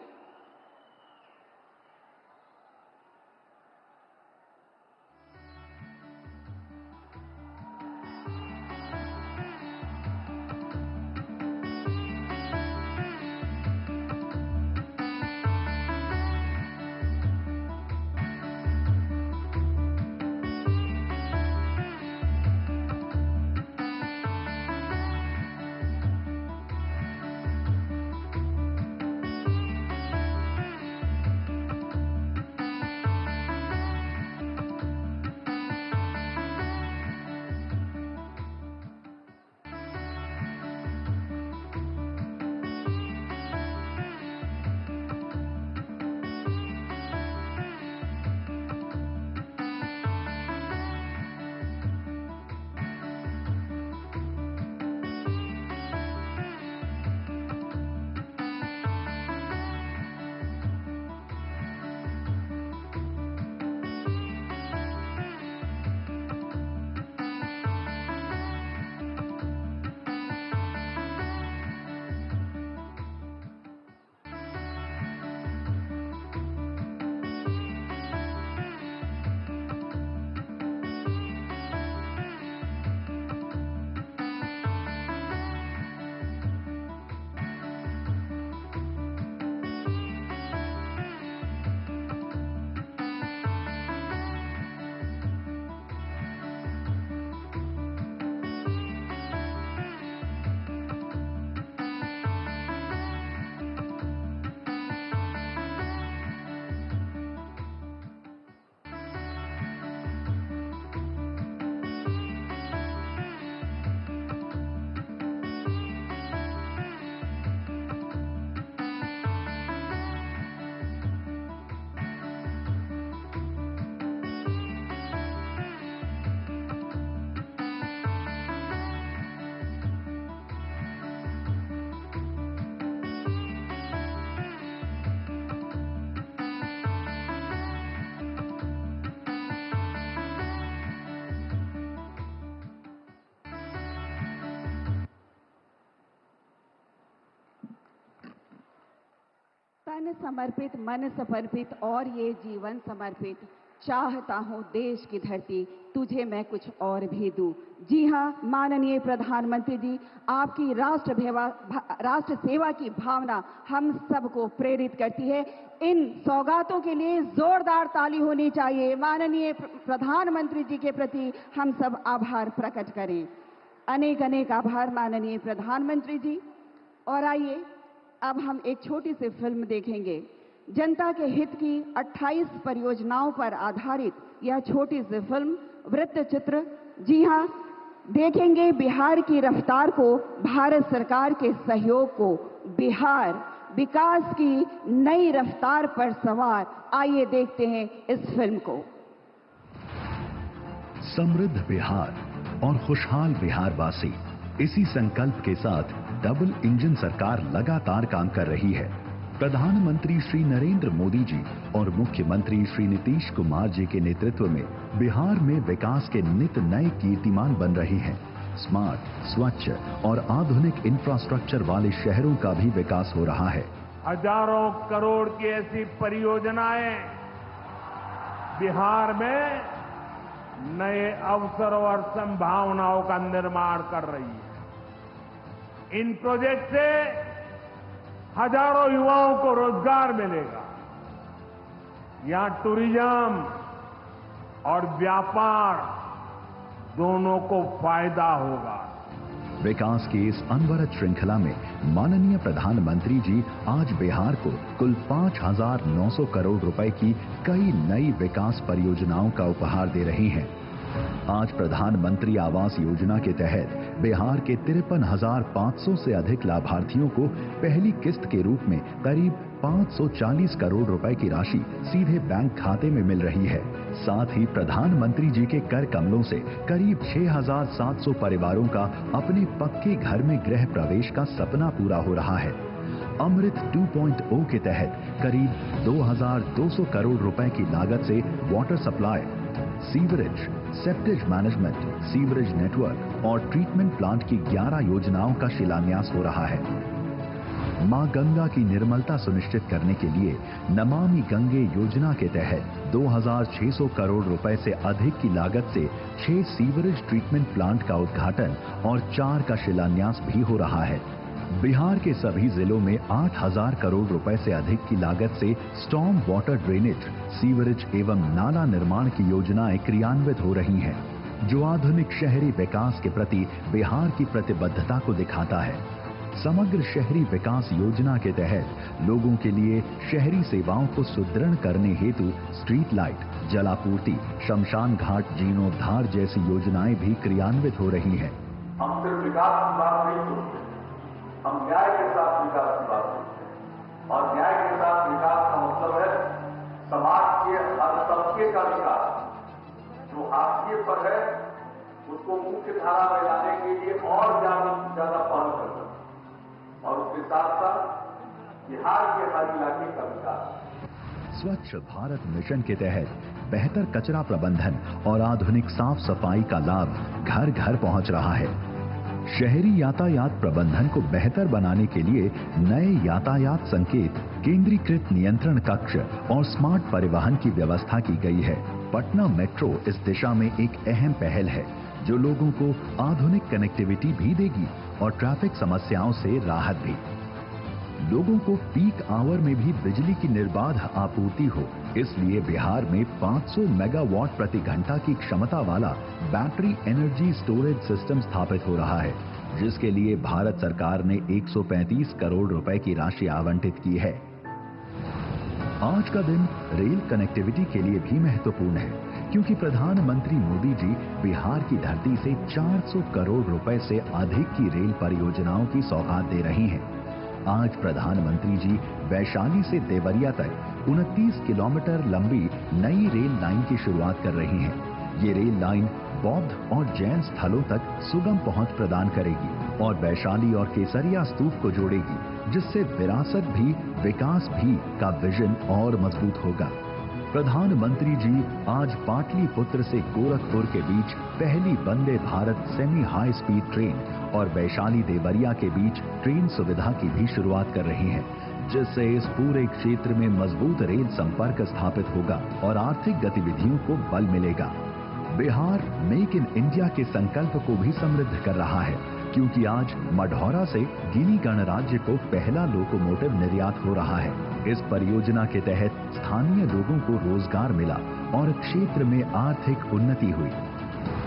तन समर्पित, मन समर्पित और ये जीवन समर्पित, चाहता हूँ देश की धरती तुझे मैं कुछ और भी दूं। जी हाँ माननीय प्रधानमंत्री जी, आपकी राष्ट्र सेवा की भावना हम सबको प्रेरित करती है। इन सौगातों के लिए जोरदार ताली होनी चाहिए। माननीय प्रधानमंत्री जी के प्रति हम सब आभार प्रकट करें। अनेक अनेक आभार माननीय प्रधानमंत्री जी। और आइए अब हम एक छोटी सी फिल्म देखेंगे। जनता के हित की 28 परियोजनाओं पर आधारित यह छोटी सी फिल्म वृत्तचित्र। जी हाँ, देखेंगे बिहार की रफ्तार को, भारत सरकार के सहयोग को। बिहार विकास की नई रफ्तार पर सवार। आइए देखते हैं इस फिल्म को। समृद्ध बिहार और खुशहाल बिहारवासी, इसी संकल्प के साथ डबल इंजन सरकार लगातार काम कर रही है। प्रधानमंत्री श्री नरेंद्र मोदी जी और मुख्यमंत्री श्री नीतीश कुमार जी के नेतृत्व में बिहार में विकास के नित नए कीर्तिमान बन रहे हैं। स्मार्ट, स्वच्छ और आधुनिक इंफ्रास्ट्रक्चर वाले शहरों का भी विकास हो रहा है। हजारों करोड़ की ऐसी परियोजनाएं बिहार में नए अवसर और संभावनाओं का निर्माण कर रही है। इन प्रोजेक्ट से हजारों युवाओं को रोजगार मिलेगा। यहां टूरिज्म और व्यापार दोनों को फायदा होगा। विकास की इस अनवरत श्रृंखला में माननीय प्रधानमंत्री जी आज बिहार को कुल 5,900 करोड़ रुपए की कई नई विकास परियोजनाओं का उपहार दे रहे हैं। आज प्रधानमंत्री आवास योजना के तहत बिहार के 53,500 से अधिक लाभार्थियों को पहली किस्त के रूप में करीब 540 करोड़ रुपए की राशि सीधे बैंक खाते में मिल रही है। साथ ही प्रधानमंत्री जी के कर कमलों से करीब 6,700 परिवारों का अपने पक्के घर में गृह प्रवेश का सपना पूरा हो रहा है। अमृत 2.0 के तहत करीब 2,200 करोड़ रुपए की लागत से water supply, sewerage, septage management, sewerage network और ट्रीटमेंट प्लांट की 11 योजनाओं का शिलान्यास हो रहा है। मां गंगा की निर्मलता सुनिश्चित करने के लिए नमामि गंगे योजना के तहत 2,600 करोड़ रुपए से अधिक की लागत से 6 सीवरेज ट्रीटमेंट प्लांट का उद्घाटन और 4 का शिलान्यास भी हो रहा है। बिहार के सभी जिलों में 8,000 करोड़ रुपए से अधिक की लागत से स्टॉर्म वाटर ड्रेनेज, सीवरेज एवं नाला निर्माण की योजनाएं क्रियान्वित हो रही हैं, जो आधुनिक शहरी विकास के प्रति बिहार की प्रतिबद्धता को दिखाता है। समग्र शहरी विकास योजना के तहत लोगों के लिए शहरी सेवाओं को सुदृढ़ करने हेतु स्ट्रीट लाइट, जलापूर्ति, शमशान घाट जीर्णोद्धार जैसी योजनाएं भी क्रियान्वित हो रही हैं। हम सिर्फ विकास की बात नहीं सोचते, हम न्याय के साथ विकास की बात करते हैं। और न्याय के साथ विकास का मतलब है समाज के हर तबके का विकास। जो हाशिए पर है उसको मुख्य धारा में लाने के लिए और ज्यादा पहल करना, और उसके साथ साथ बिहार के हर इलाके का विकास। स्वच्छ भारत मिशन के तहत बेहतर कचरा प्रबंधन और आधुनिक साफ सफाई का लाभ घर घर पहुंच रहा है। शहरी यातायात प्रबंधन को बेहतर बनाने के लिए नए यातायात संकेत, केंद्रीकृत नियंत्रण कक्ष और स्मार्ट परिवहन की व्यवस्था की गई है। पटना मेट्रो इस दिशा में एक अहम पहल है, जो लोगों को आधुनिक कनेक्टिविटी भी देगी और ट्रैफिक समस्याओं से राहत भी। लोगों को पीक आवर में भी बिजली की निर्बाध आपूर्ति हो, इसलिए बिहार में 500 मेगावाट प्रति घंटा की क्षमता वाला बैटरी एनर्जी स्टोरेज सिस्टम स्थापित हो रहा है, जिसके लिए भारत सरकार ने 135 करोड़ रुपए की राशि आवंटित की है। आज का दिन रेल कनेक्टिविटी के लिए भी महत्वपूर्ण है, क्योंकि प्रधानमंत्री मोदी जी बिहार की धरती से 400 करोड़ रुपए से अधिक की रेल परियोजनाओं की सौगात दे रही हैं। आज प्रधानमंत्री जी वैशाली से देवरिया तक 29 किलोमीटर लंबी नई रेल लाइन की शुरुआत कर रही हैं। ये रेल लाइन बौद्ध और जैन स्थलों तक सुगम पहुंच प्रदान करेगी और वैशाली और केसरिया स्तूप को जोड़ेगी, जिससे विरासत भी विकास भी का विजन और मजबूत होगा। प्रधानमंत्री जी आज पाटलिपुत्र से गोरखपुर के बीच पहली Vande Bharat semi high speed train और वैशाली देवरिया के बीच ट्रेन सुविधा की भी शुरुआत कर रही हैं, जिससे इस पूरे क्षेत्र में मजबूत रेल संपर्क स्थापित होगा और आर्थिक गतिविधियों को बल मिलेगा। बिहार मेक इन इंडिया के संकल्प को भी समृद्ध कर रहा है, क्योंकि आज मढ़ौरा से गिनी गणराज्य को पहला लोकोमोटिव निर्यात हो रहा है। इस परियोजना के तहत स्थानीय लोगों को रोजगार मिला और क्षेत्र में आर्थिक उन्नति हुई।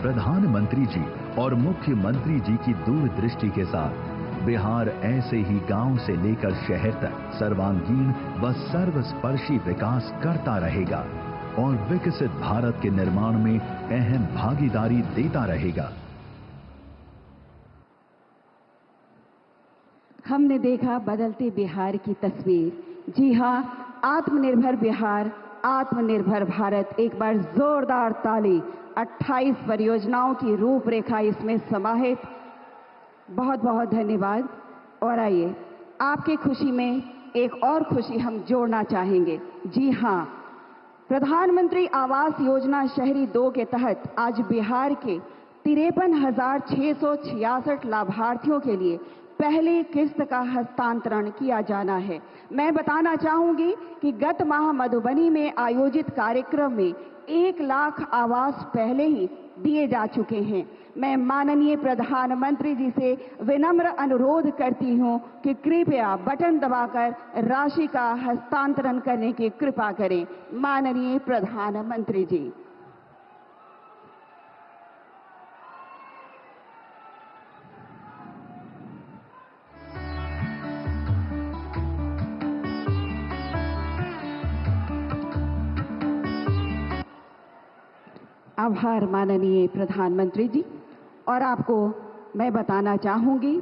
प्रधानमंत्री जी और मुख्यमंत्री जी की दूरदृष्टि के साथ बिहार ऐसे ही गांव से लेकर शहर तक सर्वांगीण व सर्वस्पर्शी विकास करता रहेगा और विकसित भारत के निर्माण में अहम भागीदारी देता रहेगा। हमने देखा बदलते बिहार की तस्वीर। जी हां, आत्मनिर्भर बिहार, आत्मनिर्भर भारत। एक बार जोरदार ताली। 28 परियोजनाओं की रूपरेखा इसमें समाहित। बहुत बहुत धन्यवाद। और आइए, आपकी खुशी में एक और खुशी हम जोड़ना चाहेंगे। जी हां, प्रधानमंत्री आवास योजना शहरी 2 के तहत आज बिहार के 53,666 लाभार्थियों के लिए पहली किस्त का हस्तांतरण किया जाना है। मैं बताना चाहूंगी कि गत माह मधुबनी में आयोजित कार्यक्रम में 1 लाख आवास पहले ही दिए जा चुके हैं। मैं माननीय प्रधानमंत्री जी से विनम्र अनुरोध करती हूं कि कृपया बटन दबाकर राशि का हस्तांतरण करने की कृपा करें। माननीय प्रधानमंत्री जी। आभार माननीय प्रधानमंत्री जी। और आपको मैं बताना चाहूंगी,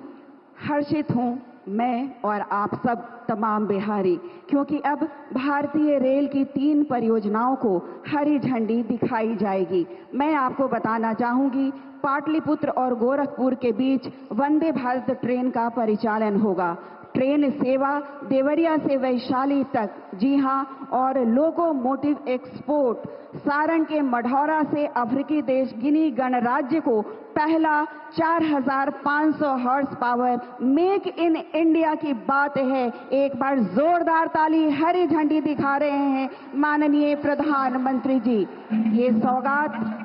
हर्षित हूं मैं और आप सब तमाम बिहारी, क्योंकि अब भारतीय रेल की 3 परियोजनाओं को हरी झंडी दिखाई जाएगी। मैं आपको बताना चाहूंगी, पाटलिपुत्र और गोरखपुर के बीच वंदे भारत ट्रेन का परिचालन होगा। ट्रेन सेवा देवरिया से वैशाली तक। जी हां, और लोकोमोटिव एक्सपोर्ट सारण के मढ़ौरा से अफ्रीकी देश गिनी गणराज्य को पहला 4,500 horse power make in India की बात है। एक बार जोरदार ताली। हरी झंडी दिखा रहे हैं माननीय प्रधानमंत्री जी। ये सौगात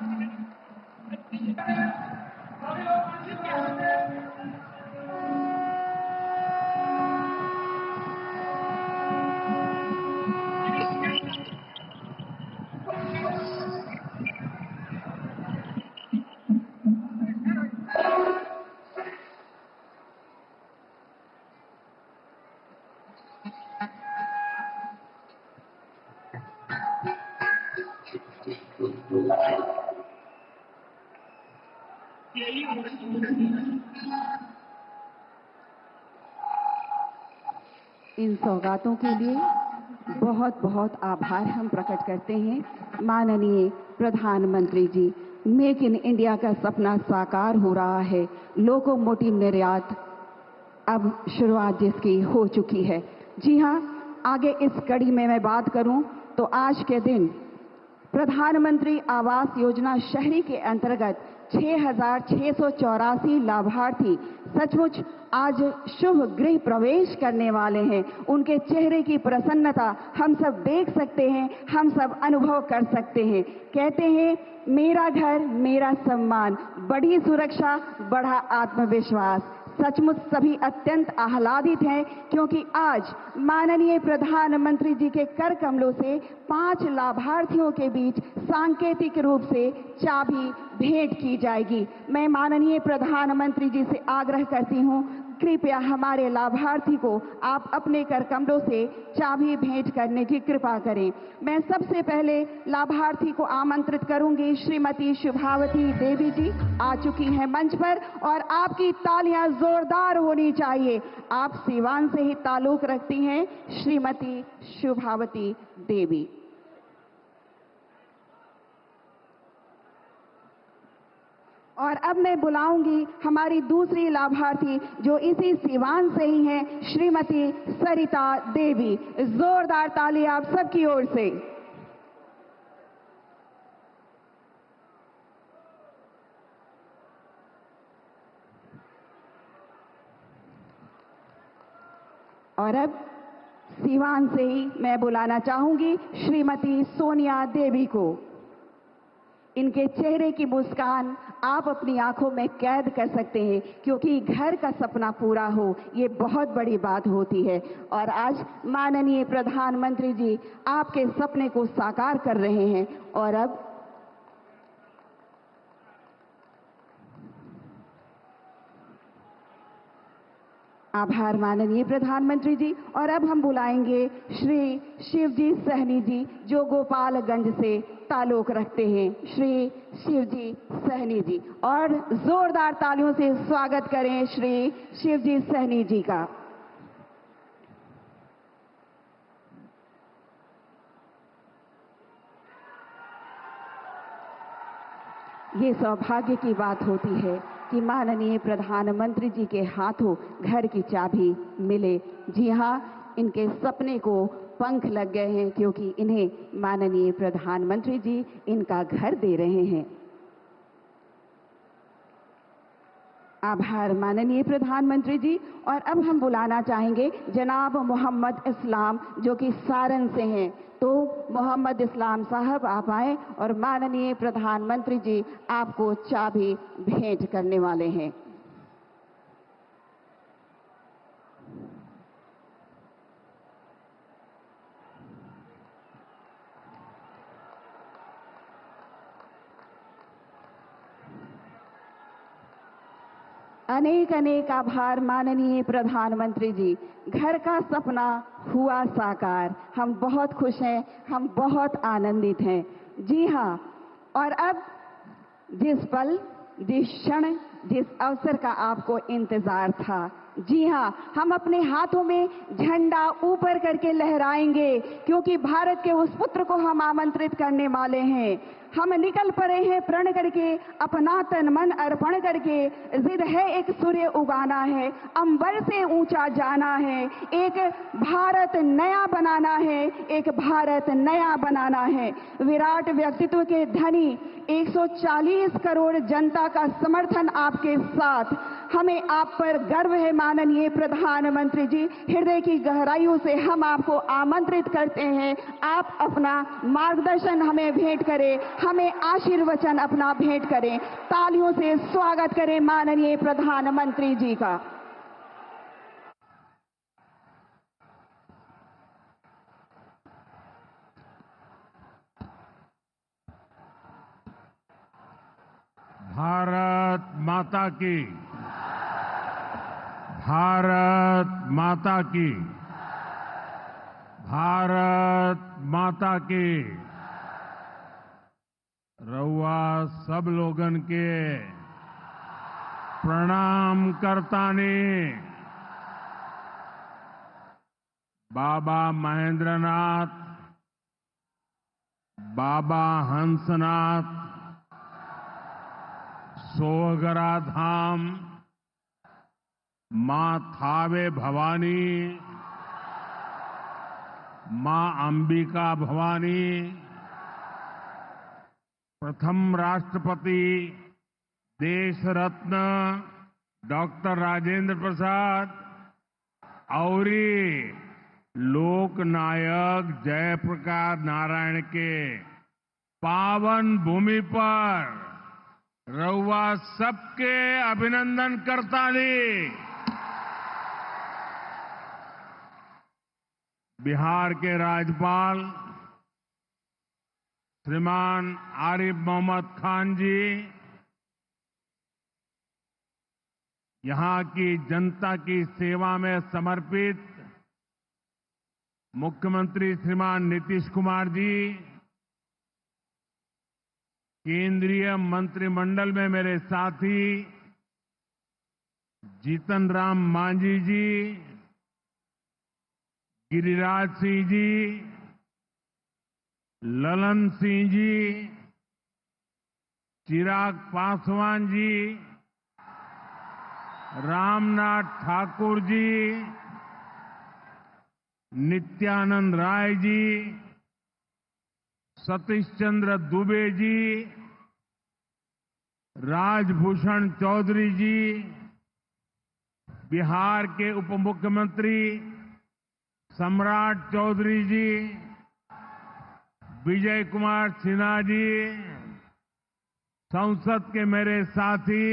इन सौगातों के लिए बहुत बहुत आभार हम प्रकट करते हैं माननीय प्रधानमंत्री जी। मेक इन इंडिया का सपना साकार हो रहा है। लोकोमोटिव निर्यात अब शुरुआत जिसकी हो चुकी है। जी हां, आगे इस कड़ी में मैं बात करूं तो आज के दिन प्रधानमंत्री आवास योजना शहरी के अंतर्गत 6,684 लाभार्थी सचमुच आज शुभ गृह प्रवेश करने वाले हैं। उनके चेहरे की प्रसन्नता हम सब देख सकते हैं, हम सब अनुभव कर सकते हैं। कहते हैं, मेरा घर मेरा सम्मान, बढ़ी सुरक्षा बढ़ा आत्मविश्वास। सचमुच सभी अत्यंत आह्लादित हैं, क्योंकि आज माननीय प्रधानमंत्री जी के कर कमलों से 5 लाभार्थियों के बीच सांकेतिक रूप से चाबी भेंट की जाएगी। मैं माननीय प्रधानमंत्री जी से आग्रह करती हूं, कृपया हमारे लाभार्थी को आप अपने कर कमलों से चाबी भेंट करने की कृपा करें। मैं सबसे पहले लाभार्थी को आमंत्रित करूंगी। श्रीमती शुभावती देवी जी आ चुकी हैं मंच पर और आपकी तालियां जोरदार होनी चाहिए। आप सीवान से ही ताल्लुक रखती हैं, श्रीमती शुभावती देवी। और अब मैं बुलाऊंगी हमारी दूसरी लाभार्थी जो इसी सीवान से ही हैं, श्रीमती सरिता देवी। जोरदार ताली आप सबकी ओर से। और अब सीवान से ही मैं बुलाना चाहूंगी श्रीमती सोनिया देवी को। इनके चेहरे की मुस्कान आप अपनी आंखों में कैद कर सकते हैं, क्योंकि घर का सपना पूरा हो ये बहुत बड़ी बात होती है। और आज माननीय प्रधानमंत्री जी आपके सपने को साकार कर रहे हैं। और अब आभार माननीय प्रधानमंत्री जी। और अब हम बुलाएंगे श्री शिवजी सहनी जी, जो गोपालगंज से ताल्लुक रखते हैं। श्री शिवजी सहनी जी, और जोरदार तालियों से स्वागत करें श्री शिवजी सहनी जी का। ये सौभाग्य की बात होती है कि माननीय प्रधानमंत्री जी के हाथों घर की चाबी मिले। जी हाँ, इनके सपने को पंख लग गए हैं, क्योंकि इन्हें माननीय प्रधानमंत्री जी इनका घर दे रहे हैं। आभार माननीय प्रधानमंत्री जी। और अब हम बुलाना चाहेंगे जनाब मोहम्मद इस्लाम, जो कि सारण से हैं। तो मोहम्मद इस्लाम साहब आप आए और माननीय प्रधानमंत्री जी आपको चाबी भेंट करने वाले हैं। अनेक अनेक आभार माननीय प्रधानमंत्री जी। घर का सपना हुआ साकार। हम बहुत खुश हैं, हम बहुत आनंदित हैं। जी हाँ, और अब जिस पल, जिस क्षण, जिस अवसर का आपको इंतजार था, जी हाँ, हम अपने हाथों में झंडा ऊपर करके लहराएंगे, क्योंकि भारत के उस पुत्र को हम आमंत्रित करने वाले हैं। हम निकल पड़े हैं प्रण करके, अपना तन मन अर्पण करके। जिद है एक सूर्य उगाना है, अंबर से ऊंचा जाना है, एक भारत नया बनाना है, एक भारत नया बनाना है। विराट व्यक्तित्व के धनी 140 करोड़ जनता का समर्थन आपके साथ। हमें आप पर गर्व है माननीय प्रधानमंत्री जी। हृदय की गहराइयों से हम आपको आमंत्रित करते हैं, आप अपना मार्गदर्शन हमें भेंट करें, हमें आशीर्वचन अपना भेंट करें। तालियों से स्वागत करें माननीय प्रधानमंत्री जी का। भारत माता की, भारत माता की, भारत माता की। रउआ सब लोगन के प्रणाम करतानी। बाबा महेंद्रनाथ, बाबा हंसनाथ, सोहगरा धाम, मां थावे भवानी, मां अंबिका भवानी, प्रथम राष्ट्रपति देश रत्न डॉक्टर राजेंद्र प्रसाद और लोक नायक जयप्रकाश नारायण के पावन भूमि पर रउआ सबके अभिनंदन करतानी। बिहार के राज्यपाल श्रीमान आरिफ मोहम्मद खान जी, यहां की जनता की सेवा में समर्पित मुख्यमंत्री श्रीमान नीतीश कुमार जी, केंद्रीय मंत्रिमंडल में मेरे साथी जीतन राम मांझी जी, गिरिराज सिंह जी, ललन सिंह जी, चिराग पासवान जी, रामनाथ ठाकुर जी, नित्यानंद राय जी, सतीश चंद्र दुबे जी, राजभूषण चौधरी जी, बिहार के उप मुख्यमंत्री सम्राट चौधरी जी, विजय कुमार सिन्हा जी, संसद के मेरे साथी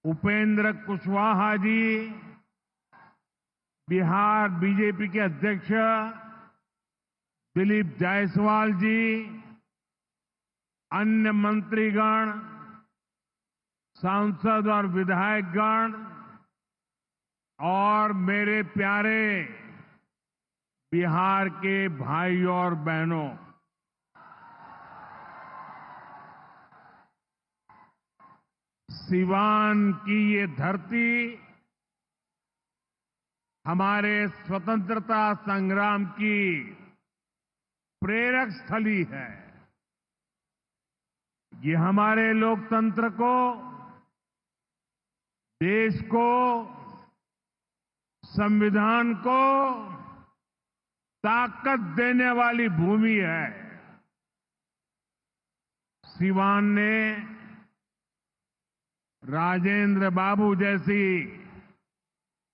उपेंद्र कुशवाहा जी, बिहार बीजेपी के अध्यक्ष दिलीप जायसवाल जी, अन्य मंत्रीगण, सांसद और विधायकगण और मेरे प्यारे बिहार के भाइयों और बहनों, सिवान की ये धरती हमारे स्वतंत्रता संग्राम की प्रेरक स्थली है। ये हमारे लोकतंत्र को, देश को, संविधान को ताकत देने वाली भूमि है। सिवान ने राजेंद्र बाबू जैसी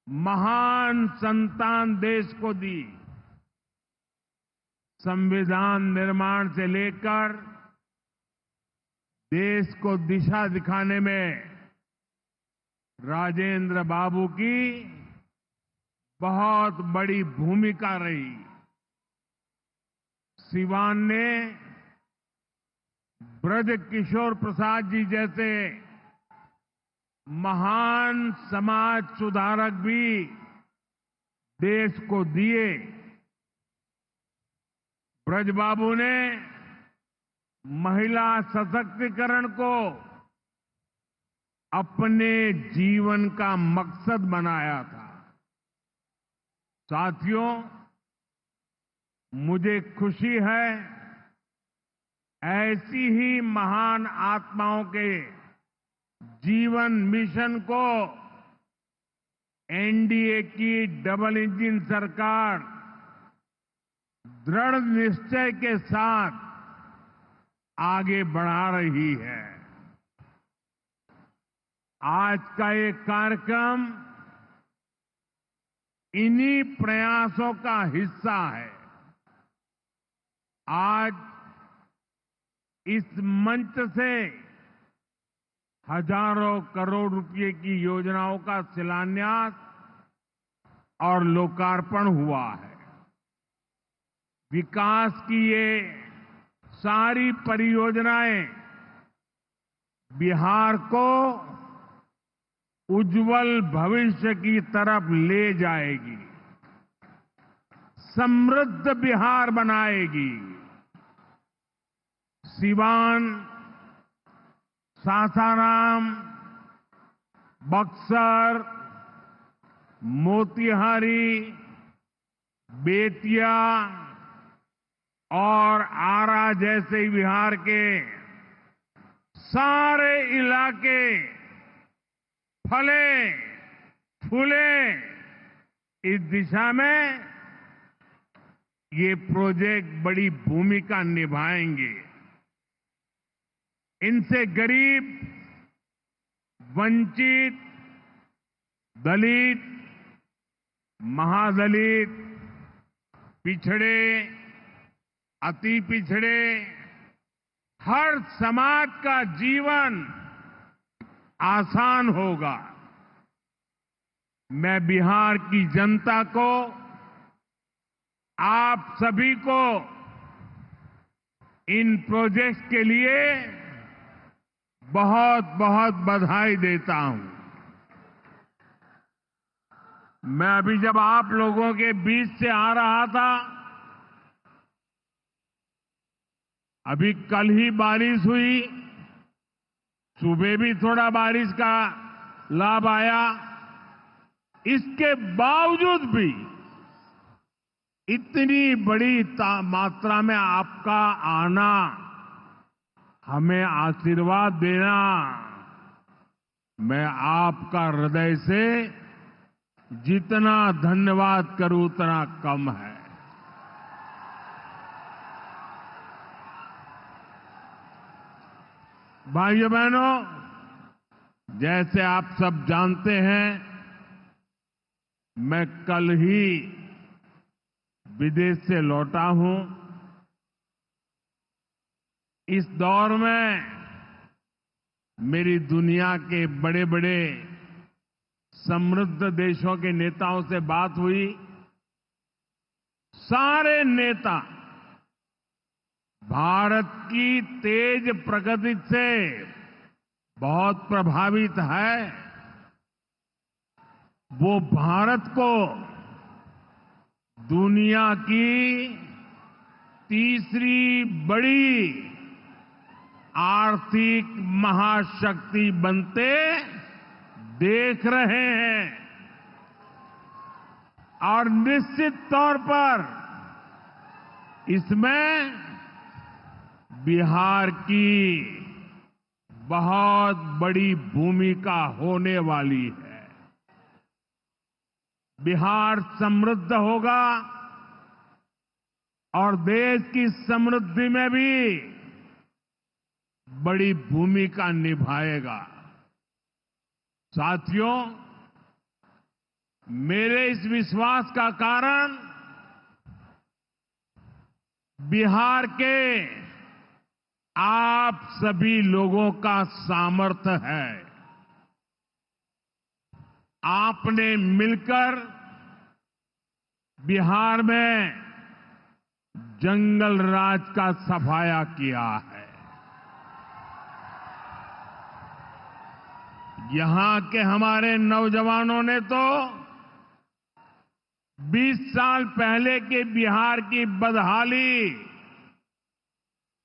महान संतान देश को दी। संविधान निर्माण से लेकर देश को दिशा दिखाने में राजेंद्र बाबू की बहुत बड़ी भूमिका रही। सिवान ने ब्रज किशोर प्रसाद जी जैसे महान समाज सुधारक भी देश को दिए। ब्रज बाबू ने महिला सशक्तिकरण को अपने जीवन का मकसद बनाया था। साथियों, मुझे खुशी है ऐसी ही महान आत्माओं के जीवन मिशन को एनडीए की डबल इंजन सरकार दृढ़ निश्चय के साथ आगे बढ़ा रही है। आज का ये कार्यक्रम इन्हीं प्रयासों का हिस्सा है। आज इस मंच से हजारों करोड़ रुपए की योजनाओं का शिलान्यास और लोकार्पण हुआ है। विकास की ये सारी परियोजनाएं बिहार को उज्जवल भविष्य की तरफ ले जाएगी, समृद्ध बिहार बनाएगी। सिवान, सासाराम, बक्सर, मोतिहारी, बेतिया और आरा जैसे बिहार के सारे इलाके फले फूले। इस दिशा में ये प्रोजेक्ट बड़ी भूमिका निभाएंगे। इनसे गरीब, वंचित, दलित, महादलित, पिछड़े, अति पिछड़े, हर समाज का जीवन आसान होगा। मैं बिहार की जनता को, आप सभी को इन प्रोजेक्ट्स के लिए बहुत बहुत बधाई देता हूं। मैं अभी जब आप लोगों के बीच से आ रहा था, अभी कल ही बारिश हुई, सुबह भी थोड़ा बारिश का लाभ आया। इसके बावजूद भी इतनी बड़ी मात्रा में आपका आना, हमें आशीर्वाद देना, मैं आपका हृदय से जितना धन्यवाद करूं उतना कम है। भाइयों बहनों, जैसे आप सब जानते हैं, मैं कल ही विदेश से लौटा हूं। इस दौर में मेरी दुनिया के बड़े बड़े समृद्ध देशों के नेताओं से बात हुई। सारे नेता भारत की तेज प्रगति से बहुत प्रभावित है। वो भारत को दुनिया की तीसरी बड़ी आर्थिक महाशक्ति बनते देख रहे हैं और निश्चित तौर पर इसमें बिहार की बहुत बड़ी भूमिका होने वाली है। बिहार समृद्ध होगा और देश की समृद्धि में भी बड़ी भूमिका निभाएगा। साथियों, मेरे इस विश्वास का कारण बिहार के आप सभी लोगों का सामर्थ्य है। आपने मिलकर बिहार में जंगल राज का सफाया किया है। यहां के हमारे नौजवानों ने तो 20 साल पहले के बिहार की बदहाली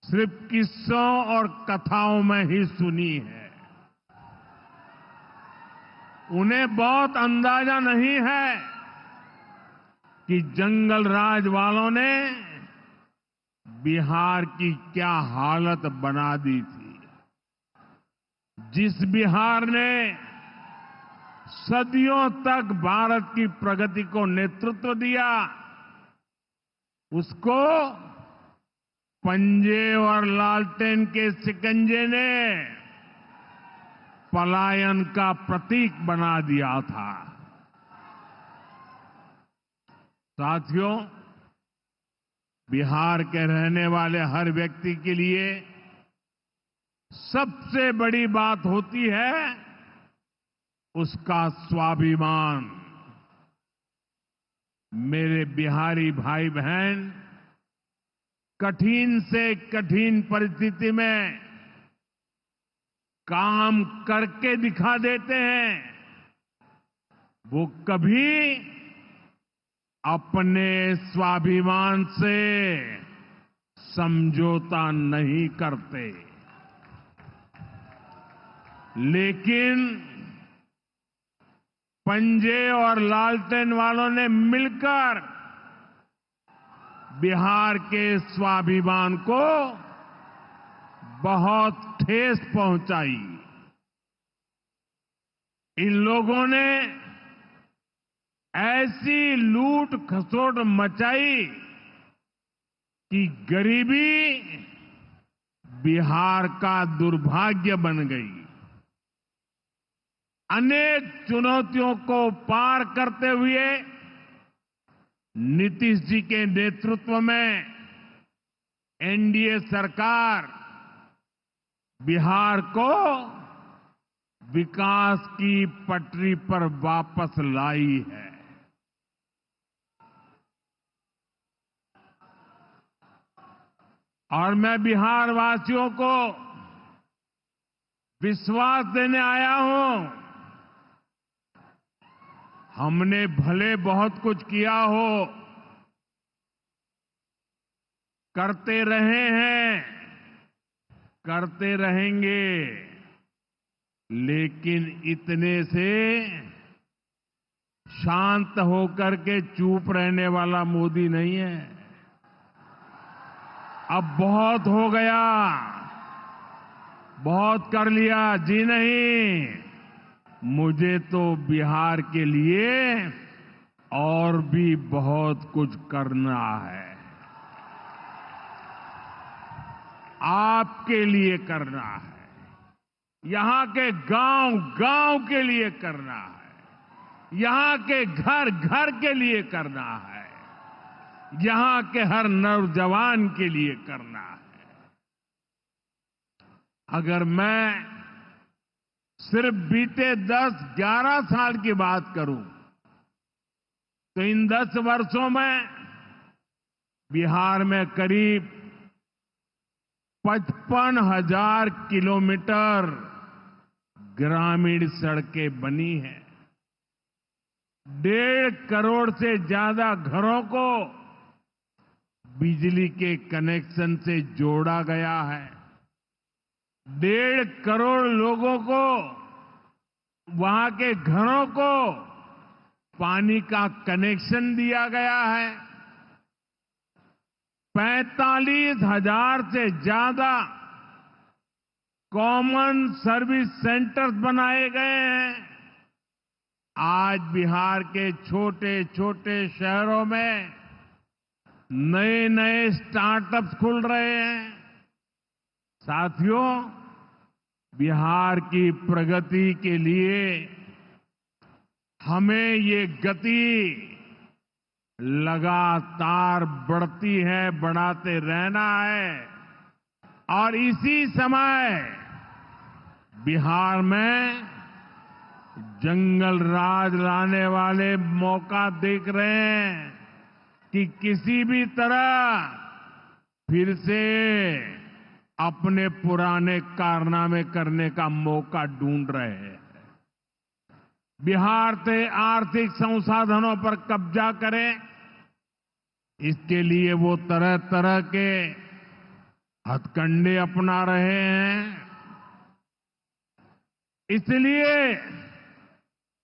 सिर्फ किस्सों और कथाओं में ही सुनी है। उन्हें बहुत अंदाजा नहीं है कि जंगल राज वालों ने बिहार की क्या हालत बना दी थी। जिस बिहार ने सदियों तक भारत की प्रगति को नेतृत्व दिया, उसको पंजे और लालटेन के शिकंजे ने पलायन का प्रतीक बना दिया था। साथियों, बिहार के रहने वाले हर व्यक्ति के लिए सबसे बड़ी बात होती है उसका स्वाभिमान। मेरे बिहारी भाई बहन कठिन से कठिन परिस्थिति में काम करके दिखा देते हैं। वो कभी अपने स्वाभिमान से समझौता नहीं करते। लेकिन पंजे और लालटेन वालों ने मिलकर बिहार के स्वाभिमान को बहुत ठेस पहुंचाई। इन लोगों ने ऐसी लूट खसोट मचाई कि गरीबी बिहार का दुर्भाग्य बन गई। अनेक चुनौतियों को पार करते हुए नीतीश जी के नेतृत्व में एनडीए सरकार बिहार को विकास की पटरी पर वापस लाई है। और मैं बिहार वासियों को विश्वास देने आया हूं। हमने भले बहुत कुछ किया हो, करते रहे हैं, करते रहेंगे, लेकिन इतने से शांत होकर के चुप रहने वाला मोदी नहीं है। अब बहुत हो गया, बहुत कर लिया जी नहीं। मुझे तो बिहार के लिए और भी बहुत कुछ करना है। आपके लिए करना है, यहां के गांव गांव के लिए करना है, यहां के घर घर के लिए करना है। यहां के हर नौजवान के लिए करना है। अगर मैं सिर्फ बीते 10-11 साल की बात करूं तो इन 10 वर्षों में बिहार में करीब 55,000 किलोमीटर ग्रामीण सड़कें बनी हैं। 1.5 करोड़ से ज्यादा घरों को बिजली के कनेक्शन से जोड़ा गया है। 1.5 करोड़ लोगों को, वहां के घरों को पानी का कनेक्शन दिया गया है। 45,000 से ज्यादा कॉमन सर्विस सेंटर्स बनाए गए हैं। आज बिहार के छोटे छोटे शहरों में नए नए स्टार्टअप्स खुल रहे हैं। साथियों, बिहार की प्रगति के लिए हमें ये गति लगातार बढ़ाते रहना है और इसी समय बिहार में जंगल राज लाने वाले मौका देख रहे हैं कि किसी भी तरह फिर से अपने पुराने कारनामे करने का मौका ढूंढ रहे हैं। बिहार से आर्थिक संसाधनों पर कब्जा करें, इसके लिए वो तरह तरह के हथकंडे अपना रहे हैं। इसलिए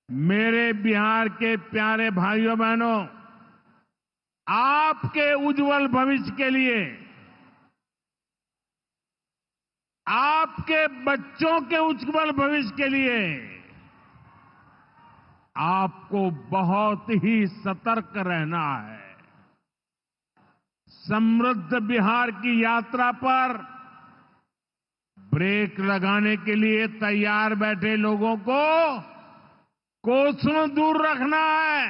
मेरे बिहार के प्यारे भाइयों बहनों, आपके उज्जवल भविष्य के लिए, आपके बच्चों के उज्जवल भविष्य के लिए आपको बहुत ही सतर्क रहना है। समृद्ध बिहार की यात्रा पर ब्रेक लगाने के लिए तैयार बैठे लोगों को कोसों दूर रखना है।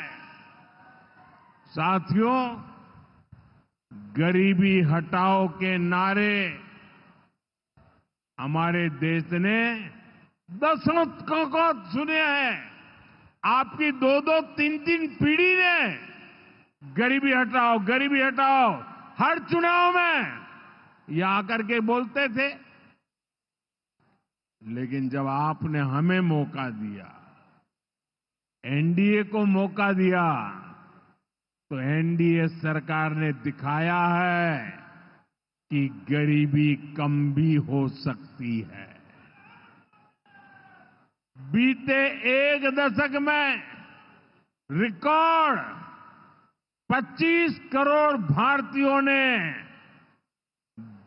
साथियों, गरीबी हटाओ के नारे हमारे देश ने दशकों को सुने हैं। आपकी 2-2, 3-3 पीढ़ी ने गरीबी हटाओ, गरीबी हटाओ हर चुनाव में ये आकर के बोलते थे। लेकिन जब आपने हमें मौका दिया, एनडीए को मौका दिया, तो एनडीए सरकार ने दिखाया है कि गरीबी कम भी हो सकती है। बीते एक दशक में रिकॉर्ड 25 करोड़ भारतीयों ने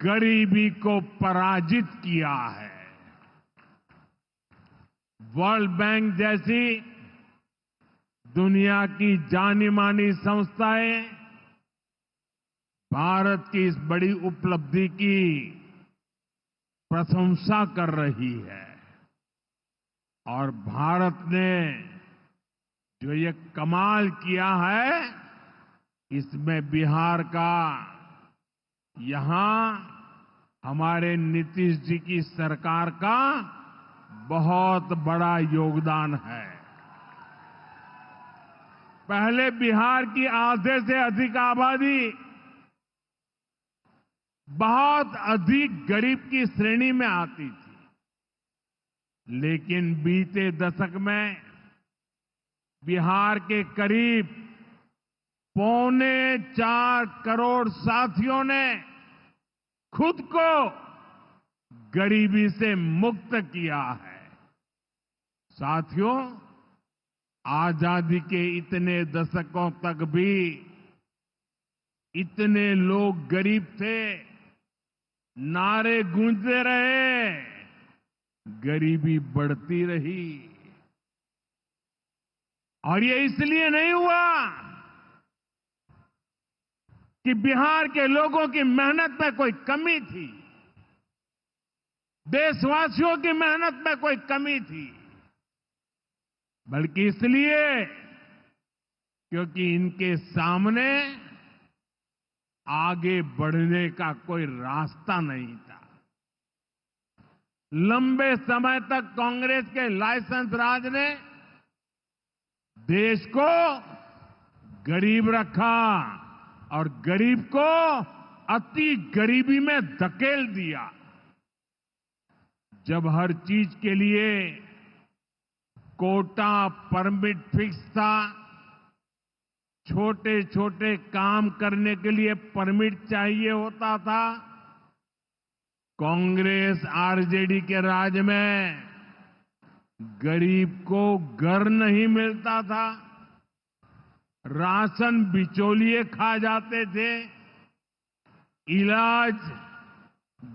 गरीबी को पराजित किया है। वर्ल्ड बैंक जैसी दुनिया की जानी मानी संस्थाएं भारत की इस बड़ी उपलब्धि की प्रशंसा कर रही है और भारत ने जो ये कमाल किया है, इसमें बिहार का यहां हमारे नीतीश जी की सरकार का बहुत बड़ा योगदान है। पहले बिहार की आधे से अधिक आबादी बहुत अधिक गरीब की श्रेणी में आती थी, लेकिन बीते दशक में बिहार के करीब 4.25 करोड़ साथियों ने खुद को गरीबी से मुक्त किया है। साथियों, आजादी के इतने दशकों तक भी इतने लोग गरीब थे, नारे गूंजते रहे, गरीबी बढ़ती रही। और ये इसलिए नहीं हुआ कि बिहार के लोगों की मेहनत में कोई कमी थी, देशवासियों की मेहनत में कोई कमी थी, बल्कि इसलिए क्योंकि इनके सामने आगे बढ़ने का कोई रास्ता नहीं था। लंबे समय तक कांग्रेस के लाइसेंस राज ने देश को गरीब रखा और गरीब को अति गरीबी में धकेल दिया। जब हर चीज के लिए कोटा परमिट फिक्स था, छोटे छोटे काम करने के लिए परमिट चाहिए होता था, कांग्रेस आरजेडी के राज में गरीब को घर नहीं मिलता था, राशन बिचौलिए खा जाते थे, इलाज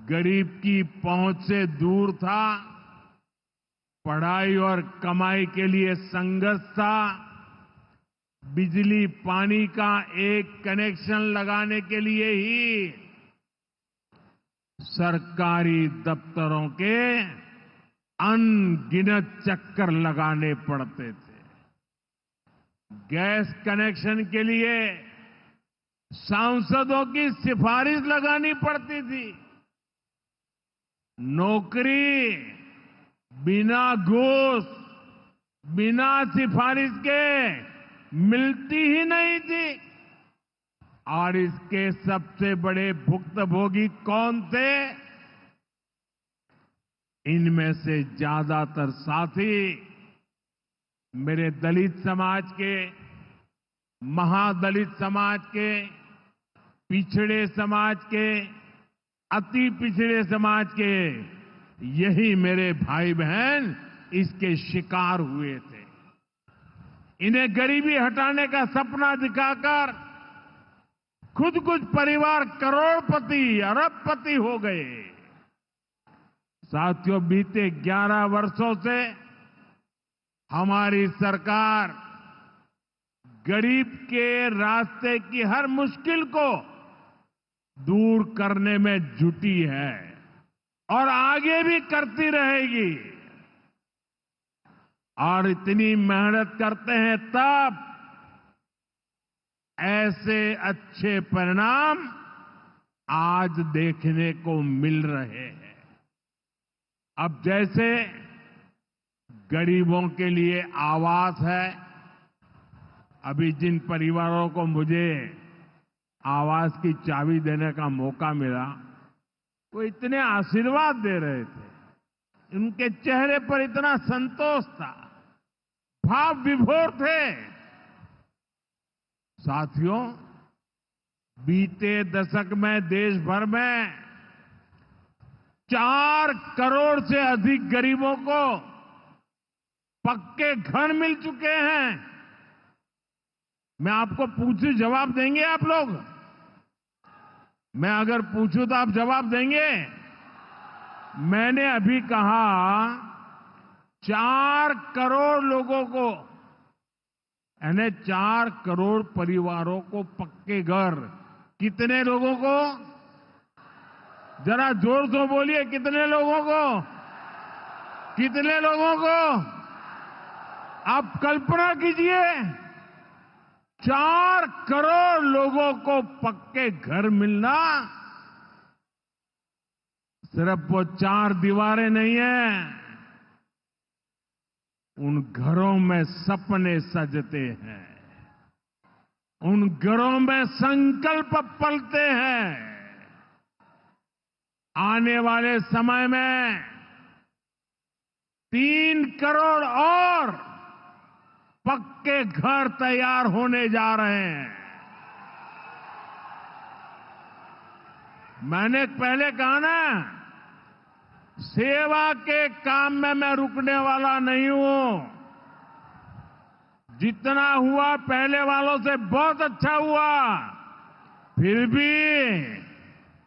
गरीब की पहुंच से दूर था, पढ़ाई और कमाई के लिए संघर्ष था, बिजली पानी का एक कनेक्शन लगाने के लिए ही सरकारी दफ्तरों के अनगिनत चक्कर लगाने पड़ते थे। गैस कनेक्शन के लिए सांसदों की सिफारिश लगानी पड़ती थी। नौकरी बिना घूस, बिना सिफारिश के मिलती ही नहीं थी। और इसके सबसे बड़े भुक्तभोगी कौन थे? इनमें से ज्यादातर साथी मेरे दलित समाज के, महादलित समाज के, पिछड़े समाज के, अति पिछड़े समाज के, यही मेरे भाई बहन इसके शिकार हुए थे। इन्हें गरीबी हटाने का सपना दिखाकर खुद कुछ परिवार करोड़पति, अरबपति हो गए। साथियों, बीते 11 वर्षों से हमारी सरकार गरीब के रास्ते की हर मुश्किल को दूर करने में जुटी है और आगे भी करती रहेगी। और इतनी मेहनत करते हैं तब ऐसे अच्छे परिणाम आज देखने को मिल रहे हैं। अब जैसे गरीबों के लिए आवास है, अभी जिन परिवारों को मुझे आवास की चाबी देने का मौका मिला, वो इतने आशीर्वाद दे रहे थे, उनके चेहरे पर इतना संतोष था, भाव विभोर थे। साथियों, बीते दशक में देश भर में 4 करोड़ से अधिक गरीबों को पक्के घर मिल चुके हैं। मैं आपको पूछूं, जवाब देंगे आप लोग? मैं अगर पूछूं तो आप जवाब देंगे? मैंने अभी कहा 4 करोड़ लोगों को, यानी 4 करोड़ परिवारों को पक्के घर। कितने लोगों को? जरा जोर से बोलिए, कितने लोगों को? कितने लोगों को? आप कल्पना कीजिए, 4 करोड़ लोगों को पक्के घर मिलना। सिर्फ वो 4 दीवारें नहीं है, उन घरों में सपने सजते हैं, उन घरों में संकल्प पलते हैं। आने वाले समय में 3 करोड़ और पक्के घर तैयार होने जा रहे हैं। मैंने पहले कहा ना, सेवा के काम में मैं रुकने वाला नहीं हूं। जितना हुआ पहले वालों से बहुत अच्छा हुआ, फिर भी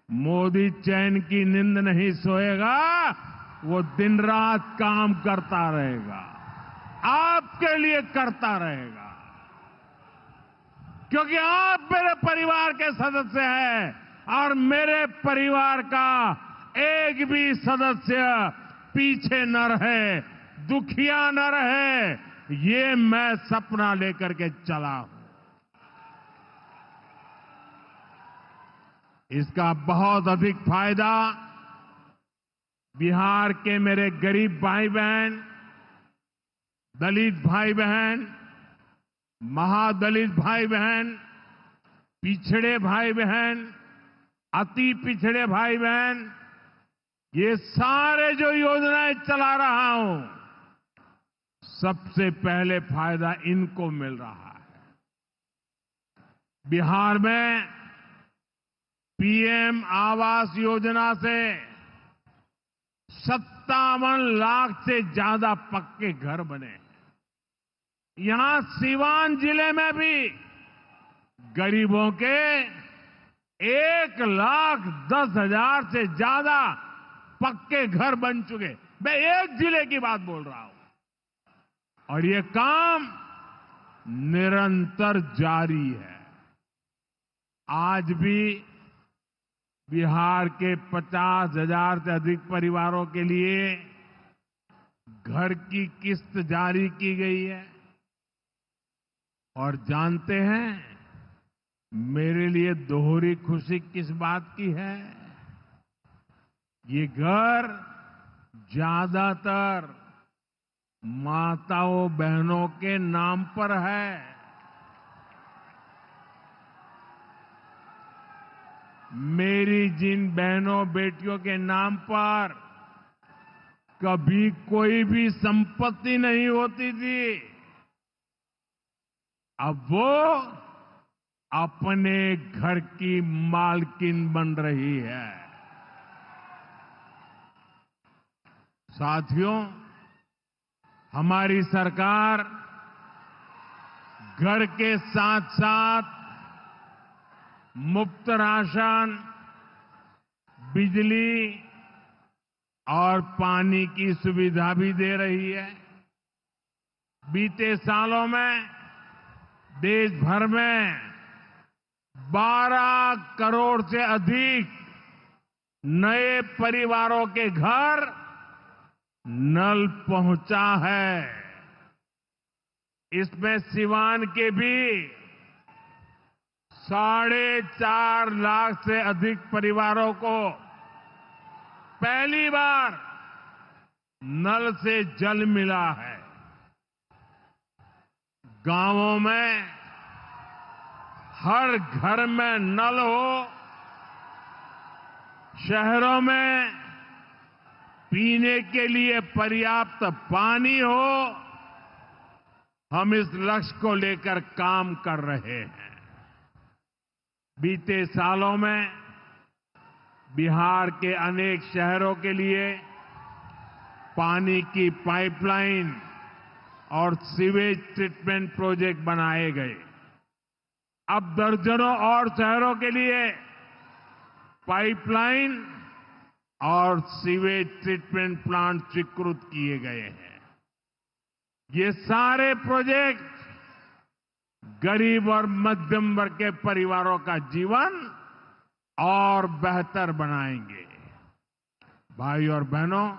मोदी चैन की नींद नहीं सोएगा, वो दिन रात काम करता रहेगा, आपके लिए करता रहेगा, क्योंकि आप मेरे परिवार के सदस्य हैं और मेरे परिवार का एक भी सदस्य पीछे न रहे, दुखिया न रहे, ये मैं सपना लेकर के चला हूं। इसका बहुत अधिक फायदा बिहार के मेरे गरीब भाई बहन, दलित भाई बहन, महादलित भाई बहन, पिछड़े भाई बहन, अति पिछड़े भाई बहन, ये सारे जो योजनाएं चला रहा हूं, सबसे पहले फायदा इनको मिल रहा है। बिहार में पीएम आवास योजना से 57 लाख से ज्यादा पक्के घर बने हैं। यहां सीवान जिले में भी गरीबों के 1,10,000 से ज्यादा पक्के घर बन चुके। मैं एक जिले की बात बोल रहा हूं और ये काम निरंतर जारी है। आज भी बिहार के 50,000 से अधिक परिवारों के लिए घर की किस्त जारी की गई है। और जानते हैं मेरे लिए दोहरी खुशी किस बात की है? ये घर ज्यादातर माताओं बहनों के नाम पर है। मेरी जिन बहनों बेटियों के नाम पर कभी कोई भी संपत्ति नहीं होती थी, अब वो अपने घर की मालकिन बन रही है। साथियों, हमारी सरकार घर के साथ साथ मुफ्त राशन, बिजली और पानी की सुविधा भी दे रही है। बीते सालों में देश भर में 12 करोड़ से अधिक नए परिवारों के घर नल पहुंचा है। इसमें सिवान के भी 4.5 लाख से अधिक परिवारों को पहली बार नल से जल मिला है। गांवों में हर घर में नल हो, शहरों में पीने के लिए पर्याप्त पानी हो, हम इस लक्ष्य को लेकर काम कर रहे हैं। बीते सालों में बिहार के अनेक शहरों के लिए पानी की पाइपलाइन और सीवेज ट्रीटमेंट प्रोजेक्ट बनाए गए। अब दर्जनों और शहरों के लिए पाइपलाइन और सीवेज ट्रीटमेंट प्लांट स्वीकृत किए गए हैं। ये सारे प्रोजेक्ट गरीब और मध्यम वर्ग के परिवारों का जीवन और बेहतर बनाएंगे। भाई और बहनों,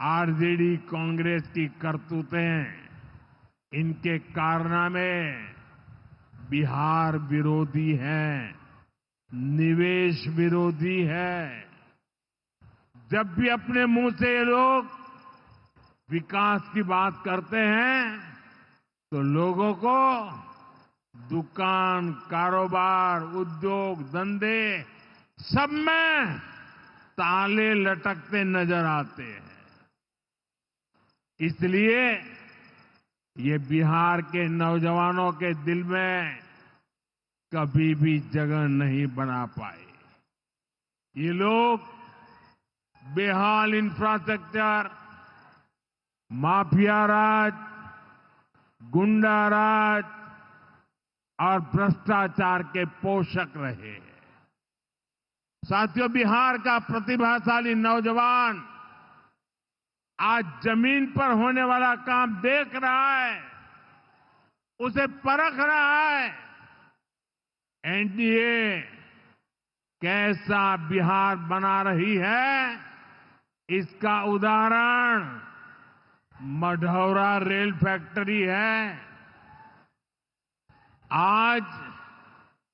आरजेडी कांग्रेस की करतूतें, इनके कारनामे बिहार विरोधी हैं, निवेश विरोधी है। जब भी अपने मुंह से ये लोग विकास की बात करते हैं तो लोगों को दुकान, कारोबार, उद्योग, धंधे सब में ताले लटकते नजर आते हैं। इसलिए ये बिहार के नौजवानों के दिल में कभी भी जगह नहीं बना पाए। ये लोग बेहाल इंफ्रास्ट्रक्चर, माफिया राज, गुंडा राज और भ्रष्टाचार के पोषक रहे हैं। साथियों, बिहार का प्रतिभाशाली नौजवान आज जमीन पर होने वाला काम देख रहा है, उसे परख रहा है। एनडीए कैसा बिहार बना रही है, इसका उदाहरण मढ़ौरा रेल फैक्ट्री है। आज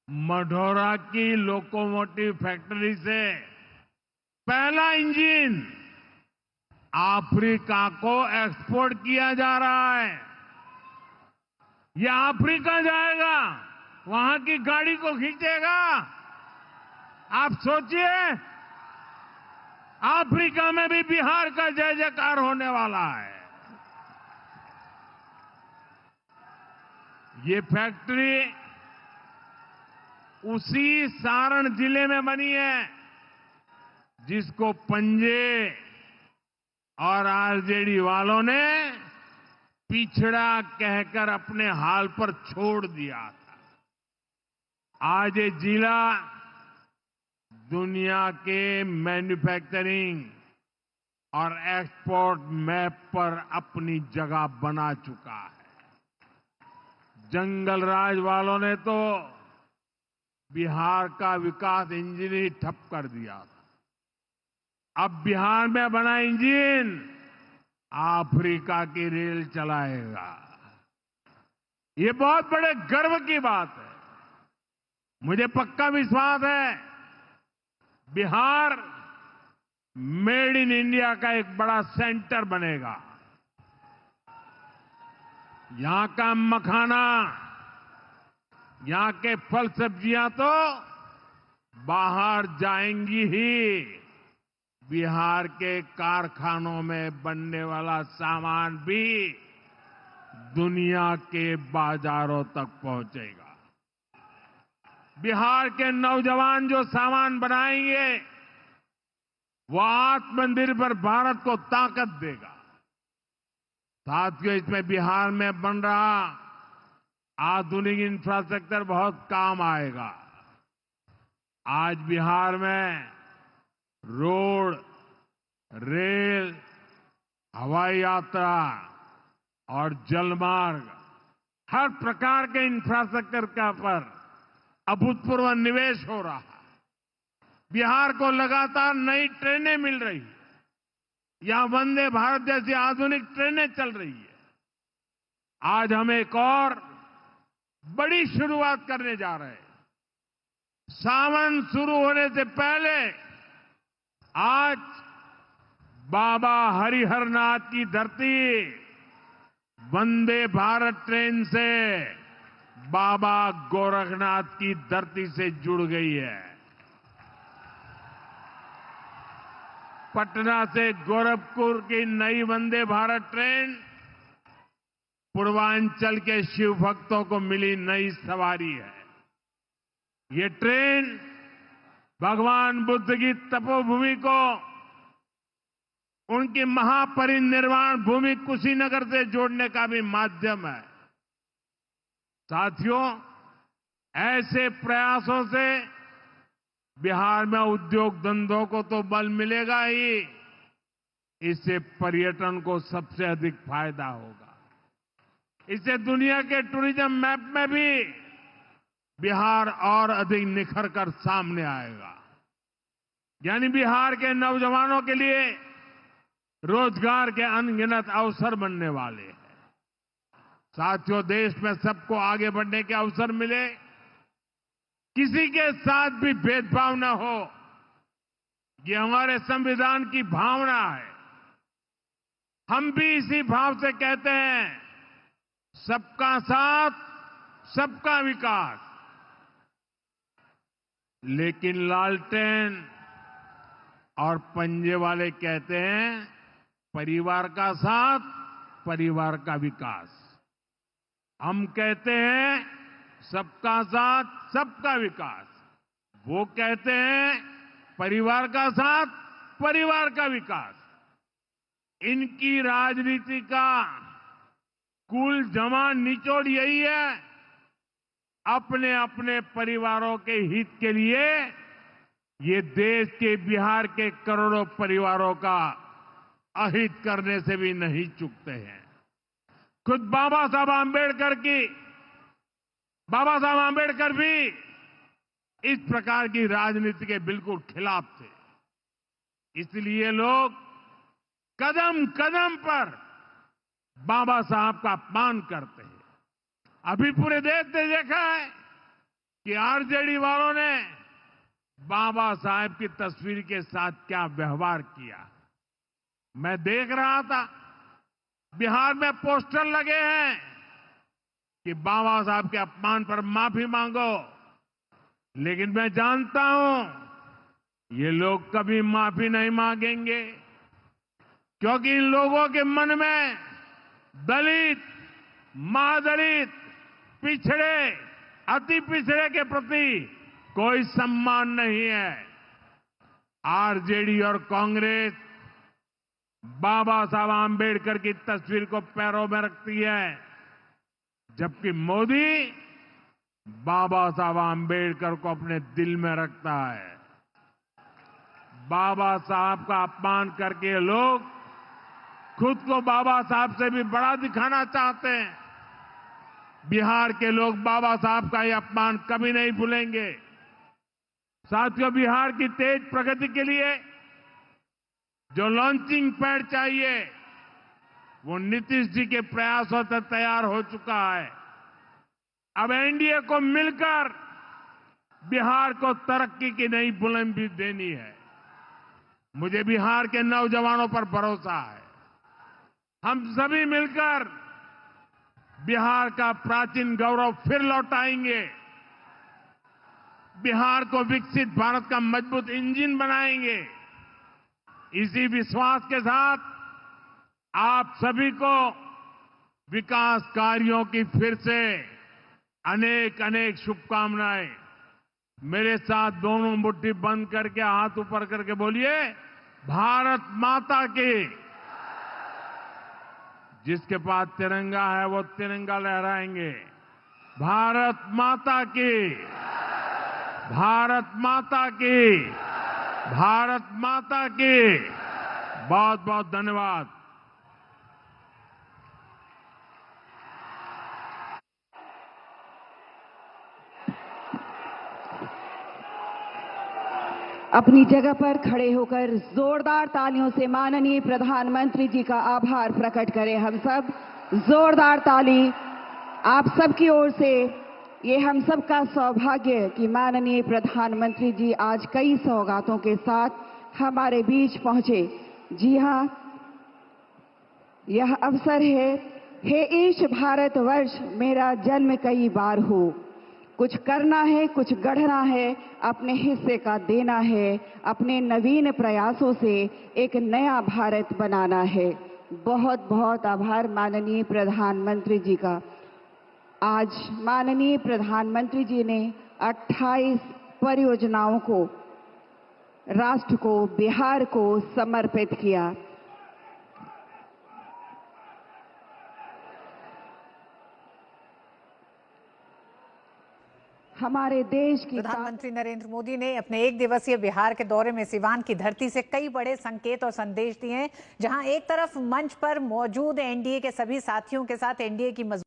मढौरा की लोकोमोटिव फैक्ट्री से पहला इंजन अफ्रीका को एक्सपोर्ट किया जा रहा है। यह अफ्रीका जाएगा, वहां की गाड़ी को खींचेगा। आप सोचिए, अफ्रीका में भी बिहार का जय जयकार होने वाला है। ये फैक्ट्री उसी सारण जिले में बनी है जिसको पंजे और आरजेडी वालों ने पिछड़ा कहकर अपने हाल पर छोड़ दिया था। आज ये जिला दुनिया के मैन्युफैक्चरिंग और एक्सपोर्ट मैप पर अपनी जगह बना चुका है। जंगल राज वालों ने तो बिहार का विकास इंजन ही ठप कर दिया था। अब बिहार में बना इंजन अफ्रीका की रेल चलाएगा। ये बहुत बड़े गर्व की बात है। मुझे पक्का विश्वास है बिहार मेड इन इंडिया का एक बड़ा सेंटर बनेगा। यहां का मखाना, यहां के फल सब्जियां तो बाहर जाएंगी ही। बिहार के कारखानों में बनने वाला सामान भी दुनिया के बाजारों तक पहुंचेगा। बिहार के नौजवान जो सामान बनाएंगे वो आत्मनिर्भर भारत को ताकत देगा। साथियों, इसमें बिहार में बन रहा आधुनिक इंफ्रास्ट्रक्चर बहुत काम आएगा। आज बिहार में रोड, रेल, हवाई यात्रा और जलमार्ग, हर प्रकार के इंफ्रास्ट्रक्चर का पर अभूतपूर्व निवेश हो रहा है। बिहार को लगातार नई ट्रेनें मिल रही है। यहां वंदे भारत जैसी आधुनिक ट्रेनें चल रही है। आज हम एक और बड़ी शुरुआत करने जा रहे हैं। सावन शुरू होने से पहले आज बाबा हरिहरनाथ की धरती वंदे भारत ट्रेन से बाबा गोरखनाथ की धरती से जुड़ गई है। पटना से गोरखपुर की नई वंदे भारत ट्रेन पूर्वांचल के शिव भक्तों को मिली नई सवारी है। ये ट्रेन भगवान बुद्ध की तपोभूमि को उनकी महापरिनिर्वाण भूमि कुशीनगर से जोड़ने का भी माध्यम है। साथियों, ऐसे प्रयासों से बिहार में उद्योग धंधों को तो बल मिलेगा ही, इससे पर्यटन को सबसे अधिक फायदा होगा। इससे दुनिया के टूरिज्म मैप में भी बिहार और अधिक निखर कर सामने आएगा। यानी बिहार के नौजवानों के लिए रोजगार के अनगिनत अवसर बनने वाले हैं। साथियों, देश में सबको आगे बढ़ने के अवसर मिले, किसी के साथ भी भेदभाव न हो, ये हमारे संविधान की भावना है। हम भी इसी भाव से कहते हैं, सबका साथ, सबका विकास। लेकिन लालटेन और पंजे वाले कहते हैं, परिवार का साथ, परिवार का विकास। हम कहते हैं सबका साथ, सबका विकास। वो कहते हैं परिवार का साथ, परिवार का विकास। इनकी राजनीति का कुल जमा निचोड़ यही है, अपने अपने परिवारों के हित के लिए ये देश के बिहार के करोड़ों परिवारों का अहित करने से भी नहीं चूकते हैं। खुद बाबा साहब आंबेडकर भी इस प्रकार की राजनीति के बिल्कुल खिलाफ थे। इसलिए लोग कदम कदम पर बाबा साहब का अपमान करते हैं। अभी पूरे देश ने देखा है कि आरजेडी वालों ने बाबा साहेब की तस्वीर के साथ क्या व्यवहार किया। मैं देख रहा था बिहार में पोस्टर लगे हैं कि बाबा साहब के अपमान पर माफी मांगो, लेकिन मैं जानता हूं ये लोग कभी माफी नहीं मांगेंगे, क्योंकि इन लोगों के मन में दलित, महादलित, पिछड़े, अति पिछड़े के प्रति कोई सम्मान नहीं है। आरजेडी और कांग्रेस बाबा साहब आंबेडकर की तस्वीर को पैरों में रखती है, जबकि मोदी बाबा साहब आंबेडकर को अपने दिल में रखता है। बाबा साहब का अपमान करके ये लोग खुद को बाबा साहब से भी बड़ा दिखाना चाहते हैं। बिहार के लोग बाबा साहब का ये अपमान कभी नहीं भूलेंगे। साथियों, बिहार की तेज प्रगति के लिए जो लॉन्चिंग पैड चाहिए वो नीतीश जी के प्रयासों से तैयार हो चुका है। अब एनडीए को मिलकर बिहार को तरक्की की नई बुलंदी देनी है। मुझे बिहार के नौजवानों पर भरोसा है। हम सभी मिलकर बिहार का प्राचीन गौरव फिर लौटाएंगे। बिहार को विकसित भारत का मजबूत इंजन बनाएंगे। इसी विश्वास के साथ आप सभी को विकास कार्यों की फिर से अनेक अनेक शुभकामनाएं। मेरे साथ दोनों मुट्ठी बंद करके हाथ ऊपर करके बोलिए, भारत माता की। जिसके पास तिरंगा है वो तिरंगा लहराएंगे। भारत माता की, भारत माता की, भारत माता की। बहुत बहुत धन्यवाद। अपनी जगह पर खड़े होकर जोरदार तालियों से माननीय प्रधानमंत्री जी का आभार प्रकट करें। हम सब जोरदार ताली आप सबकी ओर से। ये हम सब का सौभाग्य कि माननीय प्रधानमंत्री जी आज कई सौगातों के साथ हमारे बीच पहुंचे। जी हां, यह अवसर है, हे ईश भारतवर्ष मेरा जन्म कई बार हो। कुछ करना है, कुछ गढ़ना है, अपने हिस्से का देना है, अपने नवीन प्रयासों से एक नया भारत बनाना है। बहुत बहुत आभार माननीय प्रधानमंत्री जी का। आज माननीय प्रधानमंत्री जी ने 28 परियोजनाओं को राष्ट्र को, बिहार को समर्पित किया। हमारे देश की प्रधानमंत्री नरेंद्र मोदी ने अपने एक दिवसीय बिहार के दौरे में सिवान की धरती से कई बड़े संकेत और संदेश दिए हैं, जहां एक तरफ मंच पर मौजूद एनडीए के सभी साथियों के साथ एनडीए की